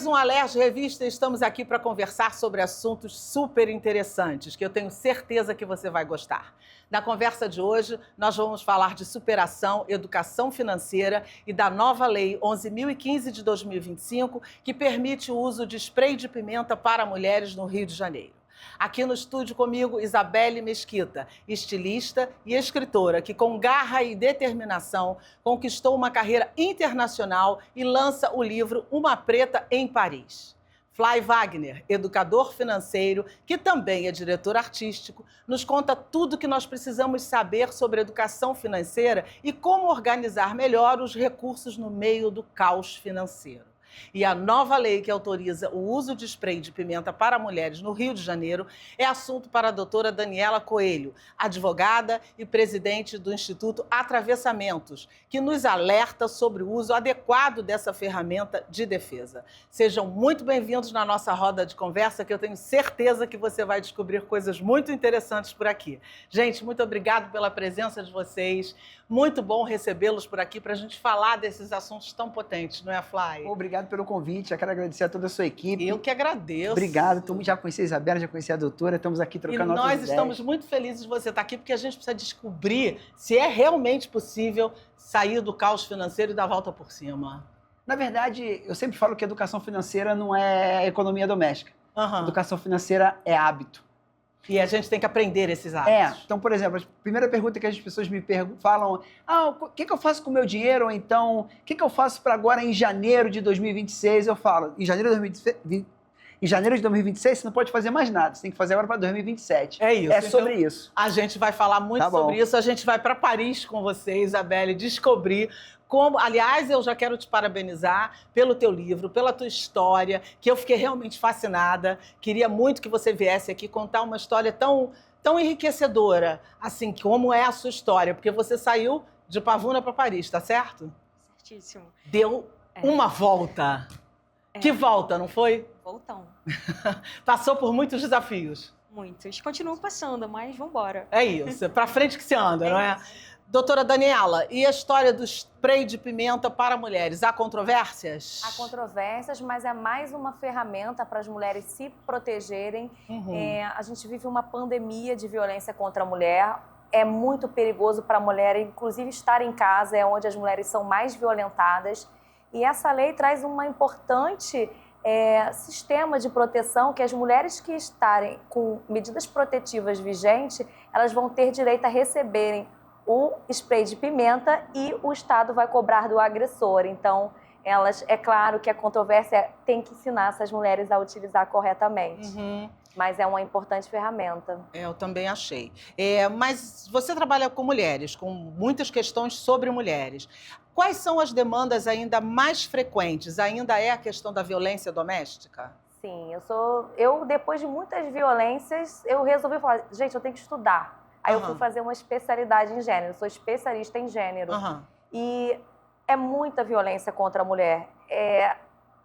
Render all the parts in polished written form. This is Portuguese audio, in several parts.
mais um Alerj Revista e estamos aqui para conversar sobre assuntos super interessantes, que eu tenho certeza que você vai gostar. Na conversa de hoje, nós vamos falar de superação, educação financeira e da nova Lei 11.015 de 2025, que permite o uso de spray de pimenta para mulheres no Rio de Janeiro. Aqui no estúdio comigo, Isabelle Mesquita, estilista e escritora, que com garra e determinação conquistou uma carreira internacional e lança o livro Uma Preta em Paris. Fly Wagner, educador financeiro, que também é diretor artístico, nos conta tudo o que nós precisamos saber sobre educação financeira e como organizar melhor os recursos no meio do caos financeiro. E a nova lei que autoriza o uso de spray de pimenta para mulheres no Rio de Janeiro é assunto para a doutora Daniela Coelho, advogada e presidente do Instituto Atravessamentos, que nos alerta sobre o uso adequado dessa ferramenta de defesa. Sejam muito bem-vindos na nossa roda de conversa, que eu tenho certeza que você vai descobrir coisas muito interessantes por aqui. Gente, muito obrigado pela presença de vocês. Muito bom recebê-los por aqui para a gente falar desses assuntos tão potentes, não é, Fly? Obrigado pelo convite, eu quero agradecer a toda a sua equipe. Eu que agradeço. Obrigado, já conheci a Isabela, já conheci a doutora, estamos aqui trocando nossas ideias. E nós estamos muito felizes de você estar aqui, porque a gente precisa descobrir se é realmente possível sair do caos financeiro e dar a volta por cima. Na verdade, eu sempre falo que educação financeira não é economia doméstica. Educação financeira é hábito. E a gente tem que aprender esses hábitos. Então, por exemplo, a primeira pergunta que as pessoas me falam, o que eu faço com o meu dinheiro? Ou então, o que eu faço para agora em janeiro de 2026? Eu falo, em janeiro de 2026 você não pode fazer mais nada, você tem que fazer agora para 2027. É isso. É sobre isso. A gente vai falar muito sobre isso, a gente vai para Paris com você, Isabelle, descobrir como... Aliás, eu já quero te parabenizar pelo teu livro, pela tua história, que eu fiquei realmente fascinada. Queria muito que você viesse aqui contar uma história tão enriquecedora, assim, como é a sua história, porque você saiu de Pavuna para Paris, tá certo? Certíssimo. Deu uma volta. Que volta, não foi? Voltão. Passou por muitos desafios. Muitos. Continuo passando, mas vambora. É isso, pra frente que se anda, não é? Isso. Doutora Daniela, e a história do spray de pimenta para mulheres? Há controvérsias? Há controvérsias, mas é mais uma ferramenta para as mulheres se protegerem. A gente vive uma pandemia de violência contra a mulher. É muito perigoso para a mulher, inclusive estar em casa é onde as mulheres são mais violentadas. E essa lei traz uma importante sistema de proteção que as mulheres que estarem com medidas protetivas vigentes, elas vão ter direito a receberem o spray de pimenta e o Estado vai cobrar do agressor. Então, é claro que a controvérsia tem que ensinar essas mulheres a utilizar corretamente. Mas é uma importante ferramenta. Eu também achei. Mas você trabalha com mulheres, com muitas questões sobre mulheres. Quais são as demandas ainda mais frequentes? Ainda é a questão da violência doméstica? Sim, eu depois de muitas violências, eu resolvi falar, gente, eu tenho que estudar. Aí eu fui fazer uma especialidade em gênero, sou especialista em gênero. E é muita violência contra a mulher.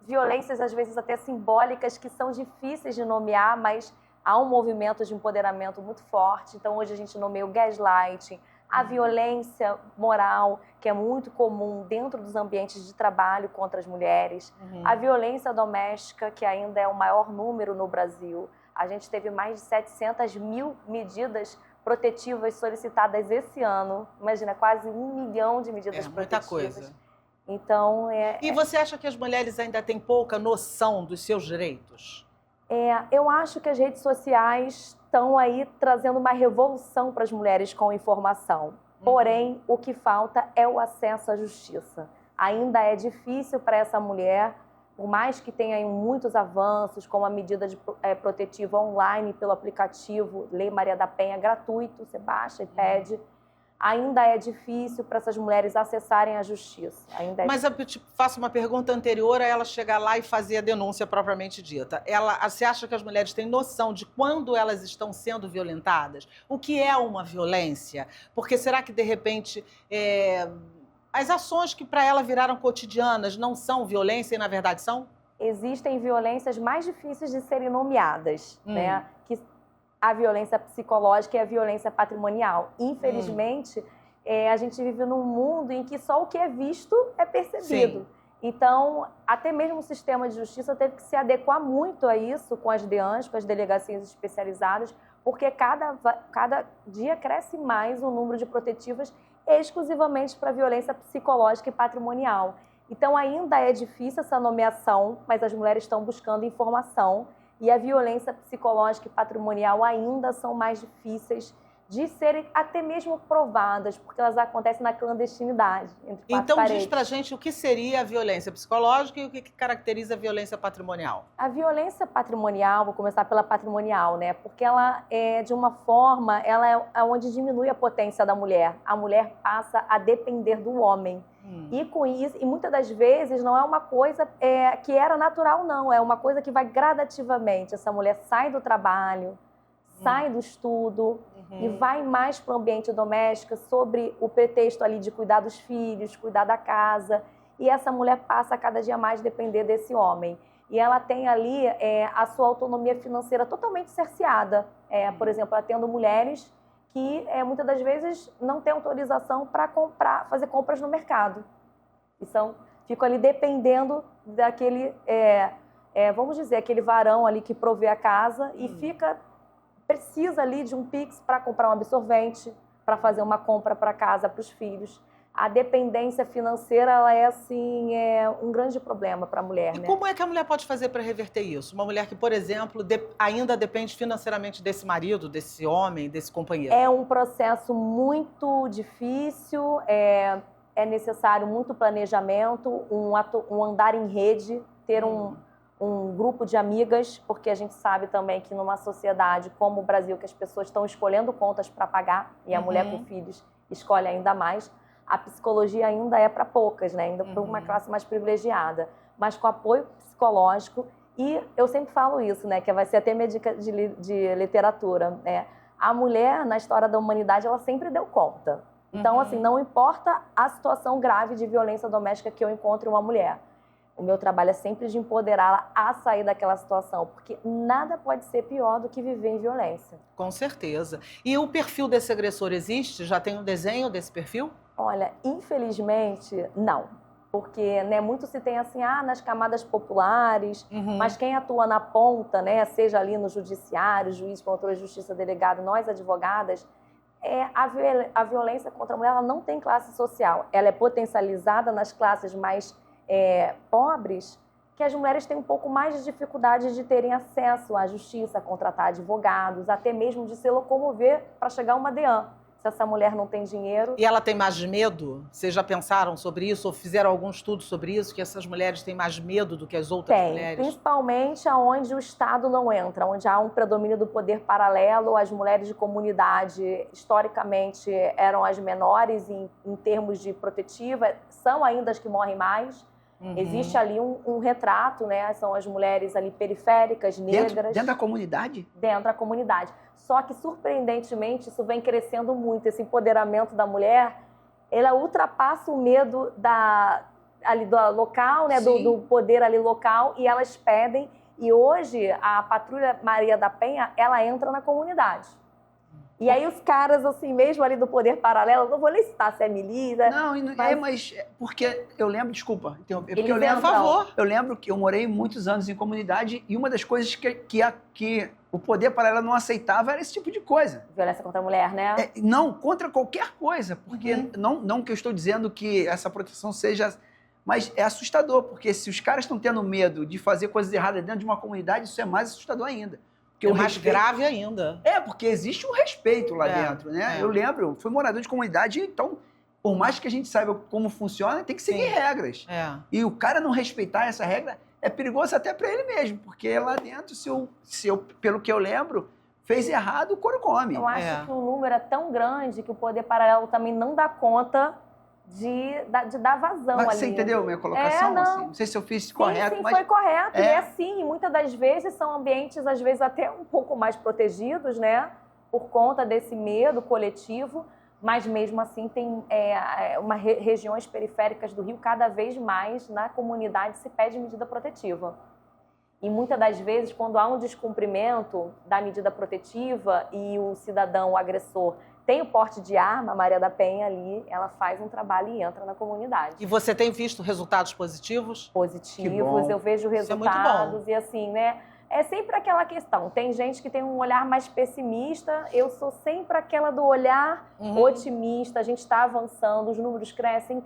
Violências, às vezes, até simbólicas, que são difíceis de nomear, mas há um movimento de empoderamento muito forte. Então, hoje a gente nomeia o gaslighting, a violência moral, que é muito comum dentro dos ambientes de trabalho contra as mulheres, a violência doméstica, que ainda é o maior número no Brasil. A gente teve mais de 700 mil medidas protetivas solicitadas esse ano. Imagina, quase 1 milhão de medidas protetivas. Muita coisa. Então, E você acha que as mulheres ainda têm pouca noção dos seus direitos? Eu acho que as redes sociais estão aí trazendo uma revolução para as mulheres com informação. Porém, o que falta é o acesso à justiça. Ainda é difícil para essa mulher, por mais que tenha aí muitos avanços, como a medida protetiva online pelo aplicativo Lei Maria da Penha, gratuito, você baixa e pede. Ainda é difícil para essas mulheres acessarem a justiça. Mas eu te faço uma pergunta anterior a ela chegar lá e fazer a denúncia propriamente dita. Você acha que as mulheres têm noção de quando elas estão sendo violentadas? O que é uma violência? Porque será que, de repente, as ações que para ela viraram cotidianas não são violência e, na verdade, são? Existem violências mais difíceis de serem nomeadas, né? A violência psicológica e a violência patrimonial. Infelizmente, a gente vive num mundo em que só o que é visto é percebido. Sim. Então, até mesmo o sistema de justiça teve que se adequar muito a isso com as DEANs, com as delegacias especializadas, porque cada dia cresce mais o número de protetivas exclusivamente para violência psicológica e patrimonial. Então, ainda é difícil essa nomeação, mas as mulheres estão buscando informação e a violência psicológica e patrimonial ainda são mais difíceis de serem até mesmo provadas, porque elas acontecem na clandestinidade. Entre então, paredes. diz pra gente o que seria a violência psicológica e o que caracteriza a violência patrimonial. A violência patrimonial, vou começar pela patrimonial, né? Porque ela é, de uma forma, ela é onde diminui a potência da mulher. A mulher passa a depender do homem. E com isso, e muitas das vezes não é uma coisa que era natural, não. É uma coisa que vai gradativamente. Essa mulher sai do trabalho, sai do estudo e vai mais para o ambiente doméstico sobre o pretexto ali de cuidar dos filhos, cuidar da casa. E essa mulher passa a cada dia mais depender desse homem. E ela tem ali a sua autonomia financeira totalmente cerceada. Por exemplo, ela tendo mulheres que muitas das vezes não têm autorização para fazer compras no mercado. Então, ficam ali dependendo daquele, vamos dizer, aquele varão ali que provê a casa e precisa ali de um Pix para comprar um absorvente, para fazer uma compra para casa, para os filhos. A dependência financeira, ela é assim, um grande problema para a mulher. E né? como é que a mulher pode fazer para reverter isso? Uma mulher que, por exemplo, ainda depende financeiramente desse marido, desse homem, desse companheiro. É um processo muito difícil, é necessário muito planejamento, um andar em rede, ter um grupo de amigas, porque a gente sabe também que numa sociedade como o Brasil, que as pessoas estão escolhendo contas para pagar, e a mulher com filhos escolhe ainda mais, a psicologia ainda é para poucas, né? Ainda para uma classe mais privilegiada. Mas com apoio psicológico, e eu sempre falo isso, né? Que vai ser até minha dica de literatura, né? A mulher, na história da humanidade, ela sempre deu conta. Então, assim, não importa a situação grave de violência doméstica que eu encontre uma mulher. O meu trabalho é sempre de empoderá-la a sair daquela situação, porque nada pode ser pior do que viver em violência. Com certeza. E o perfil desse agressor existe? Já tem um desenho desse perfil? Olha, infelizmente, não. Porque muito se tem assim, nas camadas populares, mas quem atua na ponta, né, seja ali no judiciário, juiz, promotor de justiça, delegado, nós advogadas, a violência contra a mulher ela não tem classe social. Ela é potencializada nas classes mais pobres, que as mulheres têm um pouco mais de dificuldade de terem acesso à justiça, a contratar advogados, até mesmo de se locomover para chegar a uma DEAN. Se essa mulher não tem dinheiro... E ela tem mais medo? Vocês já pensaram sobre isso? Ou fizeram algum estudo sobre isso? Que essas mulheres têm mais medo do que as outras mulheres? Principalmente onde o Estado não entra, onde há um predomínio do poder paralelo. As mulheres de comunidade, historicamente, eram as menores em termos de protetiva, são ainda as que morrem mais. Existe ali um retrato, né? São as mulheres ali periféricas, negras. Dentro da comunidade? Dentro da comunidade. Só que, surpreendentemente, isso vem crescendo muito. Esse empoderamento da mulher, ela ultrapassa o medo ali do local, né? Do poder ali local, e elas pedem. E hoje, a Patrulha Maria da Penha, ela entra na comunidade. E aí os caras, assim, mesmo ali do poder paralelo, não vou nem citar se é milícia... Não, mas porque eu lembro, desculpa, interromper, porque eu lembro que eu morei muitos anos em comunidade e uma das coisas que o poder paralelo não aceitava era esse tipo de coisa. Violência contra a mulher, né? Não, contra qualquer coisa, porque não que eu estou dizendo que essa proteção seja... Mas é assustador, porque se os caras estão tendo medo de fazer coisas erradas dentro de uma comunidade, isso é mais assustador ainda. É mais grave ainda. Porque existe um respeito lá dentro, né? Eu lembro, eu fui morador de comunidade, então, por mais que a gente saiba como funciona, tem que seguir regras. E o cara não respeitar essa regra é perigoso até para ele mesmo, porque lá dentro, se eu, pelo que eu lembro, fez errado, o couro come. Eu acho que o número é tão grande que o poder paralelo também não dá conta de dar vazão ali. Você entendeu a minha colocação? Não. Assim, não sei se eu fiz correto, sim, mas... foi correto. E assim, muitas das vezes são ambientes, às vezes, até um pouco mais protegidos, né? Por conta desse medo coletivo, mas mesmo assim tem regiões periféricas do Rio, cada vez mais na comunidade se pede medida protetiva. E muitas das vezes, quando há um descumprimento da medida protetiva e o cidadão, o agressor, tem o porte de arma, a Maria da Penha ali, ela faz um trabalho e entra na comunidade. E você tem visto resultados positivos? Positivos, eu vejo resultados. Isso é muito bom. E assim, né? É sempre aquela questão. Tem gente que tem um olhar mais pessimista, eu sou sempre aquela do olhar otimista. A gente está avançando, os números crescem,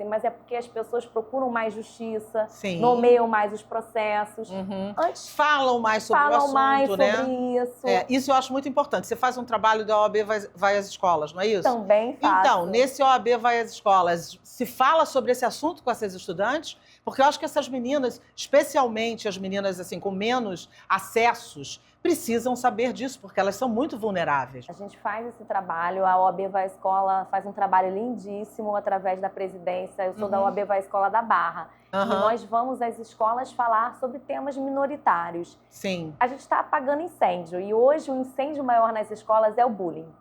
mas é porque as pessoas procuram mais justiça, nomeiam mais os processos. Antes falam mais sobre o assunto, mais né? sobre isso. Isso eu acho muito importante. Você faz um trabalho da OAB vai às escolas, não é isso? Também faço. Então, nesse OAB vai às escolas, se fala sobre esse assunto com essas estudantes? Porque eu acho que essas meninas, especialmente as meninas assim com menos acessos, precisam saber disso, porque elas são muito vulneráveis. A gente faz esse trabalho, a OAB Vai à Escola faz um trabalho lindíssimo através da presidência. Eu sou da OAB Vai à Escola da Barra. E nós vamos às escolas falar sobre temas minoritários. Sim. A gente está apagando incêndio, e hoje o incêndio maior nas escolas é o bullying.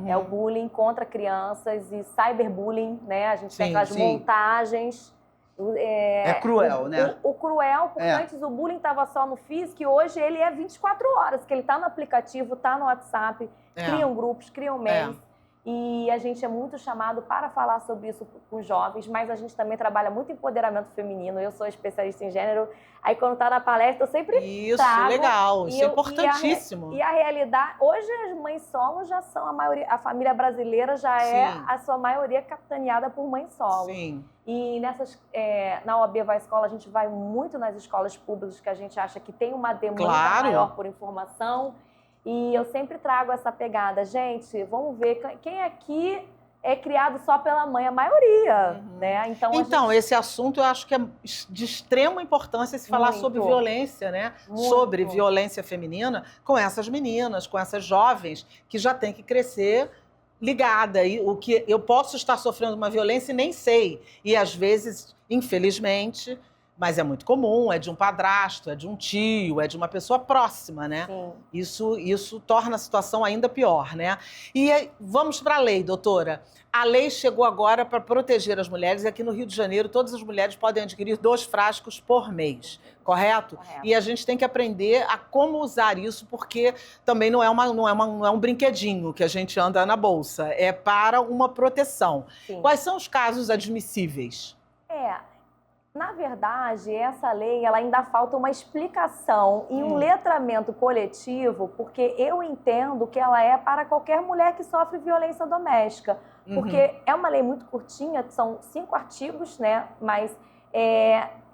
É o bullying contra crianças e cyberbullying, né? A gente tem aquelas montagens... É cruel, né? O cruel, porque antes o bullying estava só no físico e hoje ele é 24 horas, que ele está no aplicativo, está no WhatsApp, criam grupos, criam memes. E a gente é muito chamado para falar sobre isso com os jovens, mas a gente também trabalha muito empoderamento feminino. Eu sou especialista em gênero, aí quando está na palestra eu sempre trago. Legal, isso é importantíssimo. E a realidade, hoje as mães solo já são a maioria, a família brasileira já é a sua maioria capitaneada por mãe solo. Sim. E na OAB Vai à Escola, a gente vai muito nas escolas públicas que a gente acha que tem uma demanda maior por informação. E eu sempre trago essa pegada. Gente, vamos ver quem aqui é criado só pela mãe, a maioria, né? Então esse assunto eu acho que é de extrema importância se falar sobre violência, né? Sobre violência feminina com essas meninas, com essas jovens que já têm que crescer ligada. E o que eu posso estar sofrendo uma violência e nem sei. E às vezes, infelizmente, mas é muito comum, é de um padrasto, é de um tio, é de uma pessoa próxima, né? Isso torna a situação ainda pior, né? E aí, vamos para a lei, doutora. A lei chegou agora para proteger as mulheres e aqui no Rio de Janeiro todas as mulheres podem adquirir 2 frascos por mês, correto? E a gente tem que aprender a como usar isso, porque também não é um brinquedinho que a gente anda na bolsa, é para uma proteção. Quais são os casos admissíveis? Na verdade, essa lei ela ainda falta uma explicação e um letramento coletivo, porque eu entendo que ela é para qualquer mulher que sofre violência doméstica. Porque é uma lei muito curtinha, são 5 artigos, né? Mas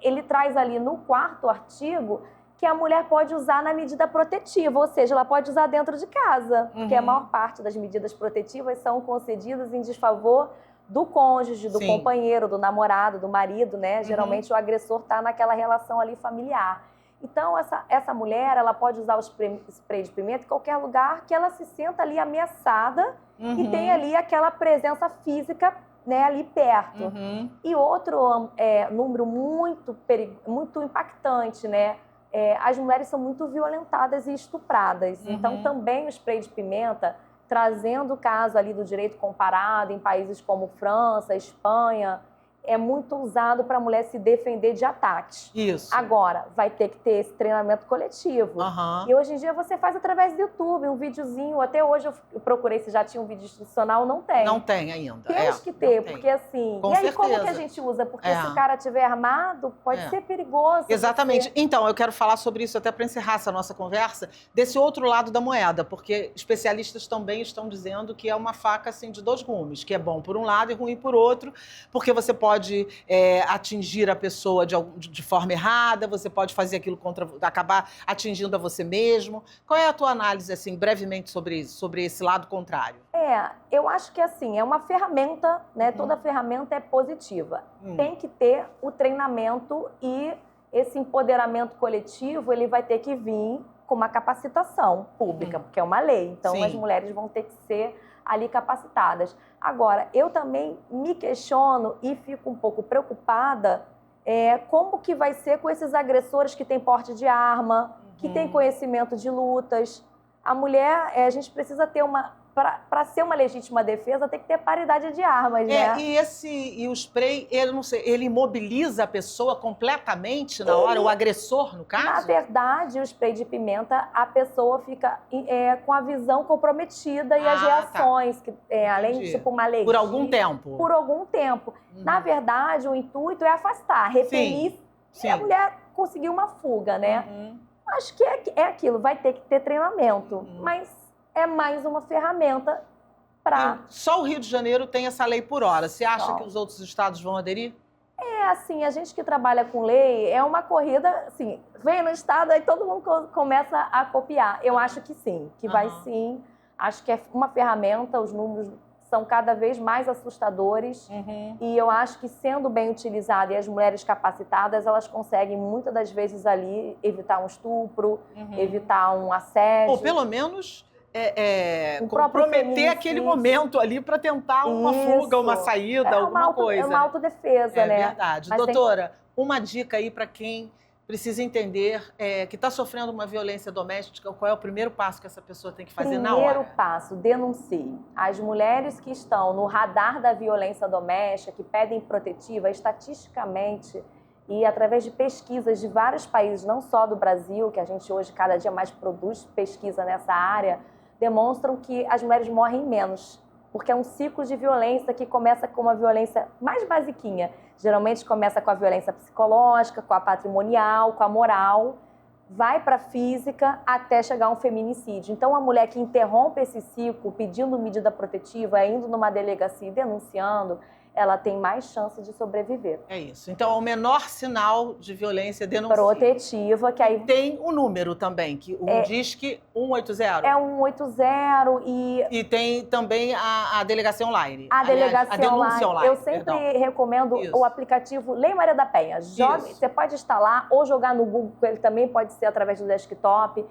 ele traz ali no 4º artigo que a mulher pode usar na medida protetiva, ou seja, ela pode usar dentro de casa, porque a maior parte das medidas protetivas são concedidas em desfavor do cônjuge, do companheiro, do namorado, do marido, né? Geralmente o agressor está naquela relação ali familiar. Então, essa mulher, ela pode usar o spray de pimenta em qualquer lugar que ela se sinta ali ameaçada e tem ali aquela presença física, né, ali perto. E outro número muito impactante, né? As mulheres são muito violentadas e estupradas. Então, também o spray de pimenta, trazendo o caso ali do direito comparado em países como França, Espanha, é muito usado para a mulher se defender de ataques. Isso. Agora, vai ter que ter esse treinamento coletivo. E hoje em dia você faz através do YouTube, um videozinho. Até hoje eu procurei se já tinha um vídeo institucional, não tem. Não tem ainda. Temos que ter, porque assim... Com e aí, certeza. como que a gente usa? Porque se o cara estiver armado, pode ser perigoso. Exatamente. Então, eu quero falar sobre isso até para encerrar essa nossa conversa, desse outro lado da moeda, porque especialistas também estão dizendo que é uma faca assim, de 2 gumes, que é bom por um lado e ruim por outro, porque você pode atingir a pessoa de forma errada, você pode fazer aquilo acabar atingindo a você mesmo. Qual é a tua análise, assim, brevemente, sobre esse lado contrário? Eu acho que assim, é uma ferramenta, né? Toda ferramenta é positiva. Tem que ter o treinamento e esse empoderamento coletivo, ele vai ter que vir com uma capacitação pública, porque é uma lei. Então, as mulheres vão ter que ser ali capacitadas. Agora, eu também me questiono e fico um pouco preocupada como que vai ser com esses agressores que têm porte de arma, que têm conhecimento de lutas. A mulher, a gente precisa ter para ser uma legítima defesa, tem que ter paridade de armas, né? E o spray, ele, não sei, ele imobiliza a pessoa completamente na hora, o agressor, no caso? Na verdade, o spray de pimenta, a pessoa fica com a visão comprometida e as reações, que, além de tipo uma alergia. Por algum tempo? Por algum tempo. Na verdade, o intuito é afastar, repelir, e a mulher conseguir uma fuga, né? Acho que é aquilo, vai ter que ter treinamento, mas é mais uma ferramenta para... Só o Rio de Janeiro tem essa lei por hora. Você acha que os outros estados vão aderir? Assim, a gente que trabalha com lei, é uma corrida, assim, vem no estado, aí todo mundo começa a copiar. Eu acho que sim, que vai sim. Acho que é uma ferramenta, os números são cada vez mais assustadores. E eu acho que, sendo bem utilizada e as mulheres capacitadas, elas conseguem, muitas das vezes, ali, evitar um estupro, evitar um assédio. Ou, pelo menos, comprometer aquele momento ali para tentar uma fuga, uma saída, alguma coisa. É uma autodefesa, né? É verdade. Mas doutora, uma dica aí para quem precisa entender que está sofrendo uma violência doméstica, qual é o primeiro passo que essa pessoa tem que fazer na hora? Primeiro passo, denuncie. As mulheres que estão no radar da violência doméstica, que pedem protetiva, estatisticamente, e através de pesquisas de vários países, não só do Brasil, que a gente hoje cada dia mais produz pesquisa nessa área, demonstram que as mulheres morrem menos, porque é um ciclo de violência que começa com uma violência mais basiquinha. Geralmente começa com a violência psicológica, com a patrimonial, com a moral, vai para a física até chegar a um feminicídio. Então, a mulher que interrompe esse ciclo pedindo medida protetiva, indo numa delegacia e denunciando, ela tem mais chance de sobreviver. É isso. Então, o menor sinal de violência denuncia. Protetiva, que aí... Tem o número também, que Disque 180. É 180 e... E tem também a delegacia online. A delegacia a denúncia online. Eu sempre recomendo o aplicativo Lei Maria da Penha. Você pode instalar ou jogar no Google, ele também pode ser através do desktop.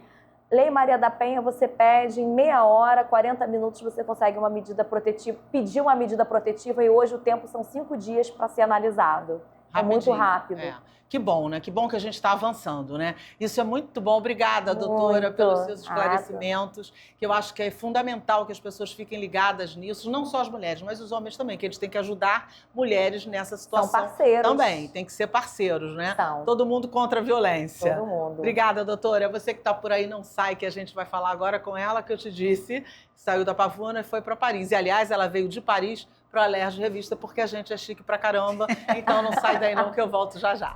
Lei Maria da Penha, você pede em meia hora, 40 minutos, você consegue uma medida protetiva, pedir uma medida protetiva e hoje o tempo são 5 dias para ser analisado. Rapidinho. É muito rápido. Que bom, né? Que bom que a gente está avançando, né? Isso é muito bom. Obrigada, doutora, pelos seus esclarecimentos, que eu acho que é fundamental que as pessoas fiquem ligadas nisso, não só as mulheres, mas os homens também, que eles têm que ajudar mulheres nessa situação. São parceiros. Também, tem que ser parceiros, né? São. Todo mundo contra a violência. Todo mundo. Obrigada, doutora. Você que está por aí, não sai, que a gente vai falar agora com ela, que eu te disse, saiu da Pavuna e foi para Paris. E, aliás, ela veio de Paris para o Alerj Revista, porque a gente é chique pra caramba, então não sai daí não, que eu volto já já.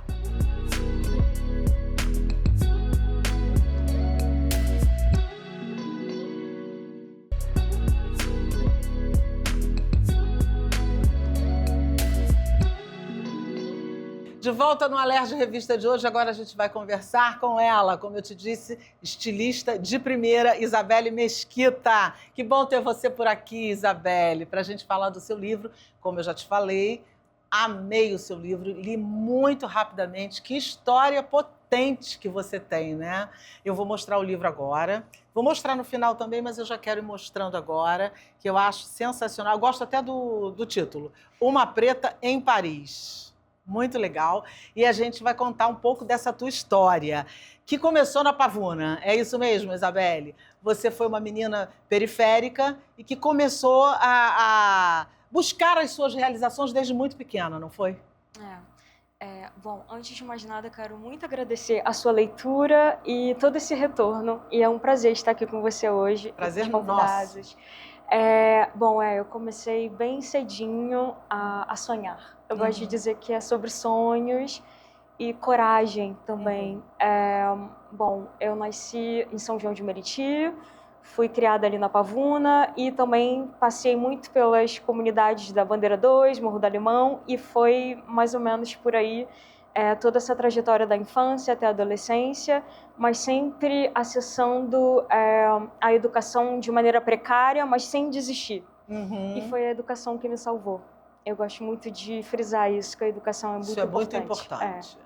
De volta no Alerj Revista de hoje, agora a gente vai conversar com ela, como eu te disse, estilista de primeira, Isabelle Mesquita. Que bom ter você por aqui, Isabelle, para a gente falar do seu livro. Como eu já te falei, amei o seu livro, li muito rapidamente. Que história potente que você tem, né? Eu vou mostrar o livro agora. Vou mostrar no final também, mas eu já quero ir mostrando agora, que eu acho sensacional. Eu gosto até do título, Uma Preta em Paris. Muito legal. E a gente vai contar um pouco dessa tua história, que começou na Pavuna. É isso mesmo, Isabelle? Você foi uma menina periférica e que começou a buscar as suas realizações desde muito pequena, não foi? Bom, antes de mais nada, quero muito agradecer a sua leitura e todo esse retorno. E é um prazer estar aqui com você hoje. Prazer nosso. Eu comecei bem cedinho a sonhar. Eu gosto de dizer que é sobre sonhos e coragem também. Eu nasci em São João de Meriti, fui criada ali na Pavuna e também passei muito pelas comunidades da Bandeira 2, Morro do Alemão, e foi mais ou menos por aí toda essa trajetória da infância até a adolescência, mas sempre acessando a educação de maneira precária, mas sem desistir. E foi a educação que me salvou. Eu gosto muito de frisar isso, que a educação é muito importante. Isso é muito importante.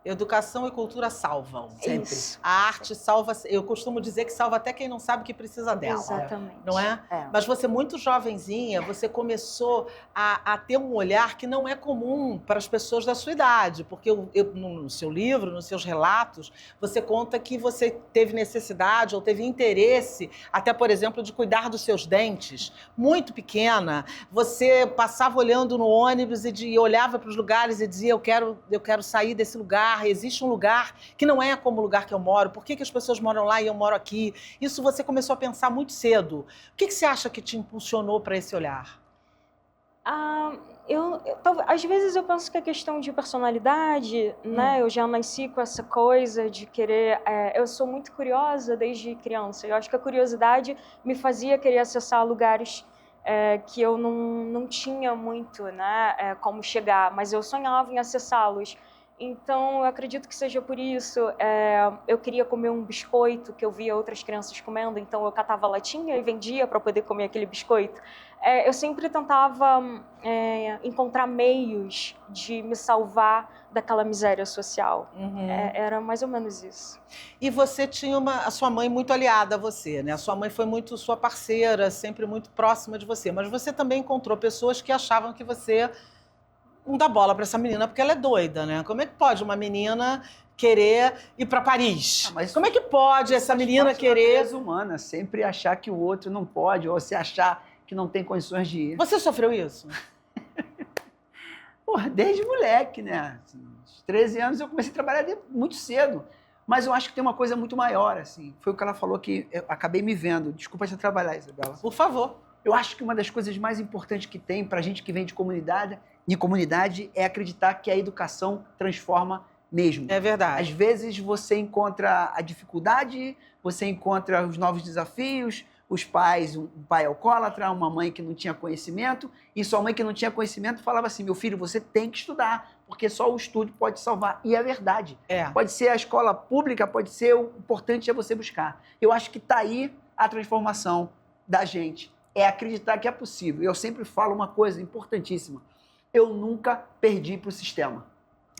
Educação e cultura salvam. Sempre. Isso. A arte salva, eu costumo dizer que salva até quem não sabe que precisa dela. Exatamente. Não é? Mas você, muito jovenzinha, você começou a ter um olhar que não é comum para as pessoas da sua idade, porque no seu livro, nos seus relatos, você conta que você teve necessidade ou teve interesse, até, por exemplo, de cuidar dos seus dentes. Muito pequena, você passava olhando no ônibus e olhava para os lugares e dizia, eu quero sair desse lugar. Existe um lugar que não é como o lugar que eu moro. Por que as pessoas moram lá e eu moro aqui? Isso você começou a pensar muito cedo. O que você acha que te impulsionou para esse olhar? Às vezes eu penso que é questão de personalidade, né? Eu já nasci com essa coisa de querer... eu sou muito curiosa desde criança. Eu acho que a curiosidade me fazia querer acessar lugares que eu não tinha muito, né? Como chegar, mas eu sonhava em acessá-los. Então, eu acredito que seja por isso. Eu queria comer um biscoito que eu via outras crianças comendo, então eu catava latinha e vendia para poder comer aquele biscoito. Eu sempre tentava encontrar meios de me salvar daquela miséria social. Era mais ou menos isso. E você tinha a sua mãe muito aliada a você, né? A sua mãe foi muito sua parceira, sempre muito próxima de você. Mas você também encontrou pessoas que achavam que você não dá bola para essa menina porque ela é doida, né? Como é que pode uma menina querer ir para Paris? Como é que pode essa menina querer... É humana, sempre achar que o outro não pode, ou se achar que não tem condições de ir. Você sofreu isso? Porra, desde moleque, né? Aos 13 anos eu comecei a trabalhar muito cedo. Mas eu acho que tem uma coisa muito maior, assim. Foi o que ela falou que eu acabei me vendo. Desculpa te atrapalhar, Isabela. Por favor. Eu acho que uma das coisas mais importantes que tem pra gente que vem de comunidade é acreditar que a educação transforma mesmo. É verdade. Às vezes você encontra a dificuldade, você encontra os novos desafios, os pais, um pai alcoólatra, uma mãe que não tinha conhecimento, e sua mãe que não tinha conhecimento falava assim, meu filho, você tem que estudar, porque só o estudo pode salvar. E é verdade. Pode ser a escola pública, pode ser, o importante é você buscar. Eu acho que está aí a transformação da gente. É acreditar que é possível. Eu sempre falo uma coisa importantíssima. Eu nunca perdi para o sistema.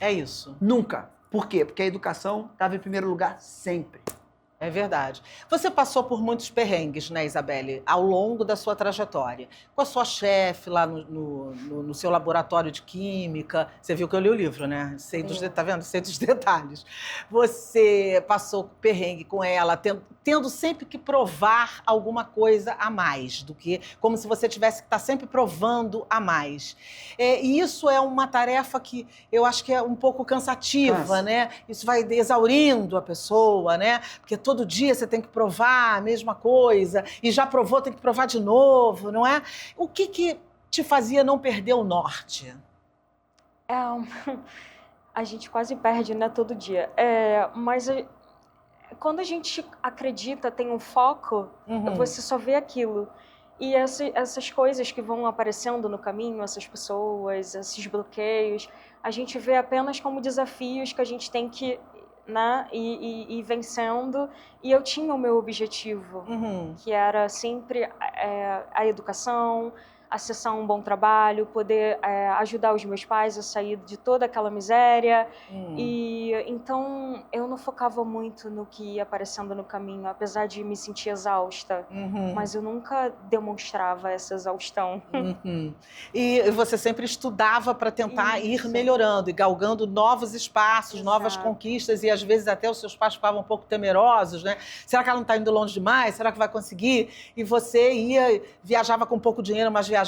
É isso. Nunca. Por quê? Porque a educação estava em primeiro lugar sempre. É verdade. Você passou por muitos perrengues, né, Isabelle, ao longo da sua trajetória. Com a sua chefe lá no seu laboratório de química. Você viu que eu li o livro, né? Tá vendo? Sei dos detalhes. Você passou perrengue com ela, tendo sempre que provar alguma coisa a mais do que... Como se você tivesse que estar sempre provando a mais. E isso é uma tarefa que eu acho que é um pouco cansativa, né? Isso vai exaurindo a pessoa, né? Porque todo dia você tem que provar a mesma coisa, e já provou, tem que provar de novo, não é? O que te fazia não perder o norte? A gente quase perde, né, todo dia. Mas quando a gente acredita, tem um foco, você só vê aquilo. E essas coisas que vão aparecendo no caminho, essas pessoas, esses bloqueios, a gente vê apenas como desafios que a gente tem que... né, e vencendo, e eu tinha o meu objetivo, que era sempre a educação, acessar um bom trabalho, poder ajudar os meus pais a sair de toda aquela miséria. E então eu não focava muito no que ia aparecendo no caminho, apesar de me sentir exausta, mas eu nunca demonstrava essa exaustão. E você sempre estudava para tentar ir melhorando e galgando novos espaços, novas conquistas, e às vezes até os seus pais ficavam um pouco temerosos, né? Será que ela não está indo longe demais? Será que vai conseguir? E você viajava com pouco dinheiro, mas viajava,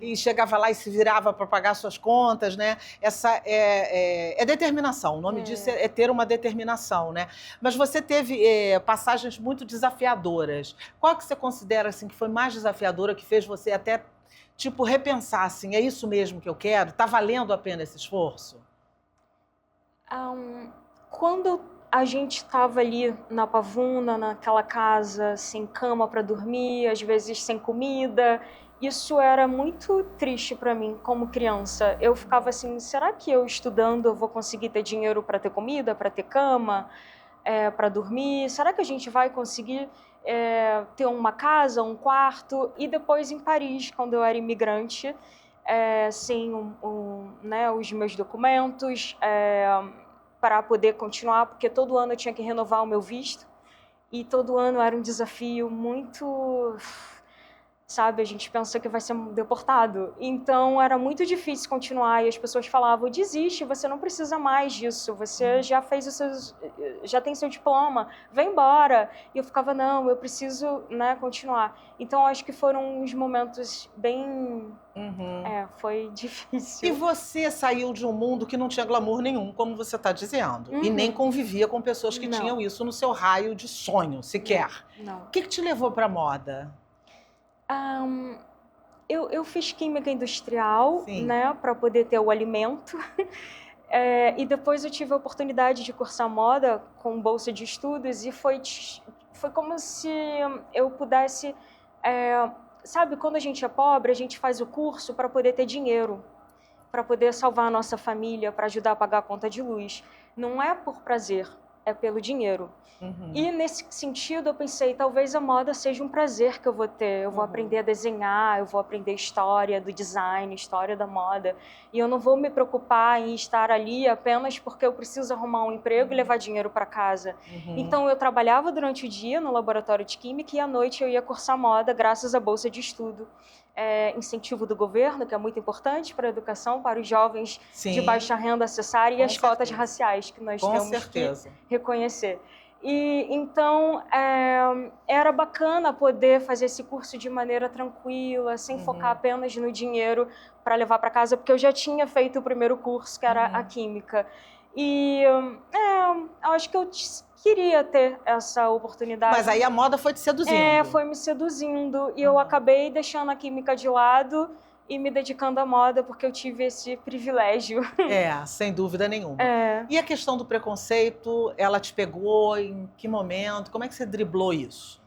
e chegava lá e se virava para pagar suas contas, né? Essa é determinação. O nome disso é ter uma determinação, né? Mas você teve passagens muito desafiadoras. Qual que você considera assim, que foi mais desafiadora, que fez você até tipo repensar assim, é isso mesmo que eu quero? Está valendo a pena esse esforço? Quando a gente estava ali na Pavuna, naquela casa, sem cama para dormir, às vezes sem comida, isso era muito triste para mim como criança. Eu ficava assim, será que eu estudando eu vou conseguir ter dinheiro para ter comida, para ter cama, para dormir? Será que a gente vai conseguir ter uma casa, um quarto? E depois em Paris, quando eu era imigrante, sem né, os meus documentos, para poder continuar, porque todo ano eu tinha que renovar o meu visto, e todo ano era um desafio muito... Sabe, a gente pensa que vai ser deportado. Então, era muito difícil continuar. E as pessoas falavam, desiste, você não precisa mais disso. Você já fez já tem seu diploma, vem embora. E eu ficava, não, eu preciso, né, continuar. Então, acho que foram uns momentos bem... foi difícil. E você saiu de um mundo que não tinha glamour nenhum, como você está dizendo. E nem convivia com pessoas que tinham isso no seu raio de sonho, sequer. Não. O que te levou para a moda? Eu fiz química industrial, Sim. né, para poder ter o alimento. E depois eu tive a oportunidade de cursar moda com bolsa de estudos e foi como se eu pudesse... sabe, quando a gente é pobre, a gente faz o curso para poder ter dinheiro, para poder salvar a nossa família, para ajudar a pagar a conta de luz. Não é por prazer, é pelo dinheiro. E nesse sentido eu pensei, talvez a moda seja um prazer que eu vou ter. Eu vou aprender a desenhar, eu vou aprender história do design, história da moda. E eu não vou me preocupar em estar ali apenas porque eu preciso arrumar um emprego e levar dinheiro para casa. Então eu trabalhava durante o dia no laboratório de química e à noite eu ia cursar moda graças à bolsa de estudo. Incentivo do governo, que é muito importante para a educação, para os jovens de baixa renda acessarem, e as cotas raciais que nós temos que reconhecer. E então era bacana poder fazer esse curso de maneira tranquila, sem focar apenas no dinheiro para levar para casa, porque eu já tinha feito o primeiro curso, que era a química. E acho que eu queria ter essa oportunidade. Mas aí a moda foi te seduzindo. Foi me seduzindo. E eu acabei deixando a química de lado e me dedicando à moda, porque eu tive esse privilégio. Sem dúvida nenhuma. E a questão do preconceito, ela te pegou em que momento? Como é que você driblou isso?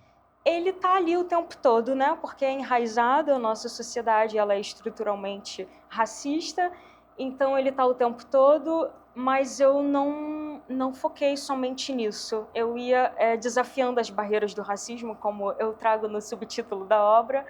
Ele tá ali o tempo todo, né? Porque é enraizado, a nossa sociedade ela é estruturalmente racista, então ele tá o tempo todo, mas eu não foquei somente nisso. Eu ia desafiando as barreiras do racismo, como eu trago no subtítulo da obra,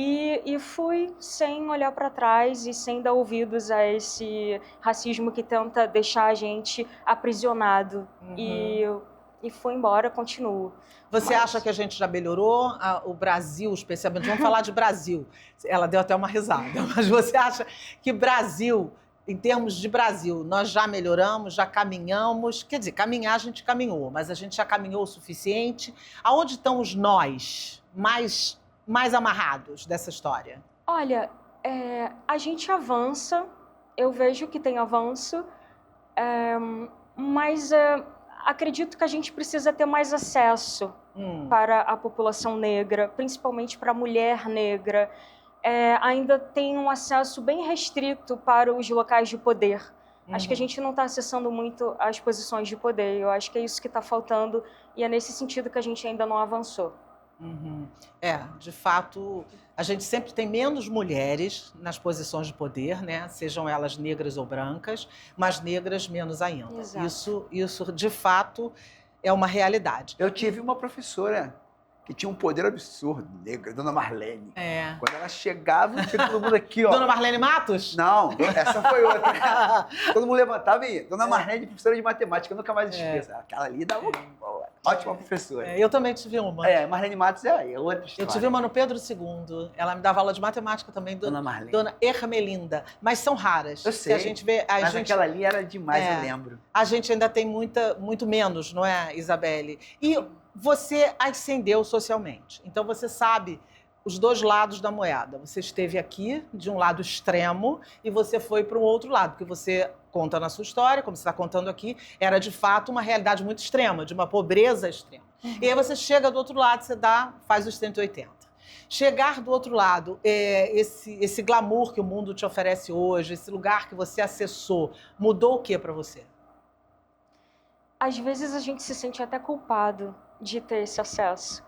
e fui sem olhar para trás e sem dar ouvidos a esse racismo que tenta deixar a gente aprisionado. E fui embora, continuo. Você acha que a gente já melhorou? O Brasil, especialmente, vamos falar de Brasil. Ela deu até uma risada, mas você acha que Brasil, em termos de Brasil, nós já melhoramos, já caminhamos? Quer dizer, caminhar a gente caminhou, mas a gente já caminhou o suficiente? Aonde estão os nós mais amarrados dessa história? Olha, a gente avança, eu vejo que tem avanço, mas acredito que a gente precisa ter mais acesso para a população negra, principalmente para a mulher negra. Ainda tem um acesso bem restrito para os locais de poder. Acho que a gente não está acessando muito as posições de poder. Eu acho que é isso que está faltando e é nesse sentido que a gente ainda não avançou. De fato, a gente sempre tem menos mulheres nas posições de poder, né? Sejam elas negras ou brancas, mas negras menos ainda. Isso, de fato, é uma realidade. Eu tive uma professora que tinha um poder absurdo, negra, Dona Marlene. Quando ela chegava, tinha todo mundo aqui, ó. Dona Marlene Matos? Não, essa foi outra. Todo mundo levantava e ia. Dona Marlene, professora de matemática, eu nunca mais esqueço. Aquela ali dava ótima professora. Eu também tive uma. Marlene Matos é outra história. Eu tive uma no Pedro II. Ela me dava aula de matemática também. Dona Marlene. Dona Ermelinda. Mas são raras. Eu sei. A gente vê, mas aquela ali era demais, eu lembro. A gente ainda tem muito menos, não é, Isabelle? E você ascendeu socialmente. Então você sabe os dois lados da moeda. Você esteve aqui, de um lado extremo, e você foi para um outro lado, porque você conta na sua história, como você está contando aqui, era de fato uma realidade muito extrema, de uma pobreza extrema. E aí você chega do outro lado, você faz os 180. Chegar do outro lado, esse glamour que o mundo te oferece hoje, esse lugar que você acessou, mudou o que para você? Às vezes a gente se sente até culpado de ter esse acesso.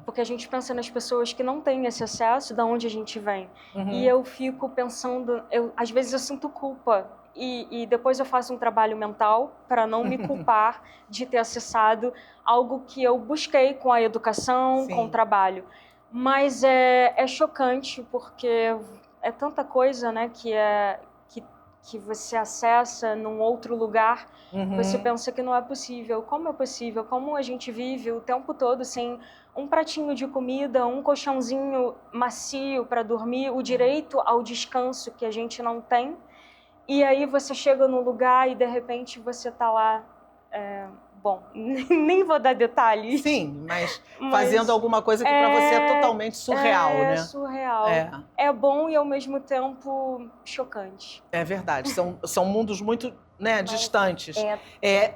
Porque a gente pensa nas pessoas que não têm esse acesso, da onde a gente vem. E eu fico pensando, às vezes eu sinto culpa. E depois eu faço um trabalho mental para não me culpar de ter acessado algo que eu busquei com a educação, com o trabalho. Mas é chocante, porque é tanta coisa, né, que que você acessa num outro lugar, você pensa que não é possível. Como é possível? Como a gente vive o tempo todo sem um pratinho de comida, um colchãozinho macio para dormir, o direito ao descanso que a gente não tem. E aí você chega num lugar e de repente você está lá, bom, nem vou dar detalhes. Sim, mas fazendo alguma coisa que para você é totalmente surreal, né? É surreal. É bom e ao mesmo tempo chocante. É verdade, são mundos muito, né, distantes.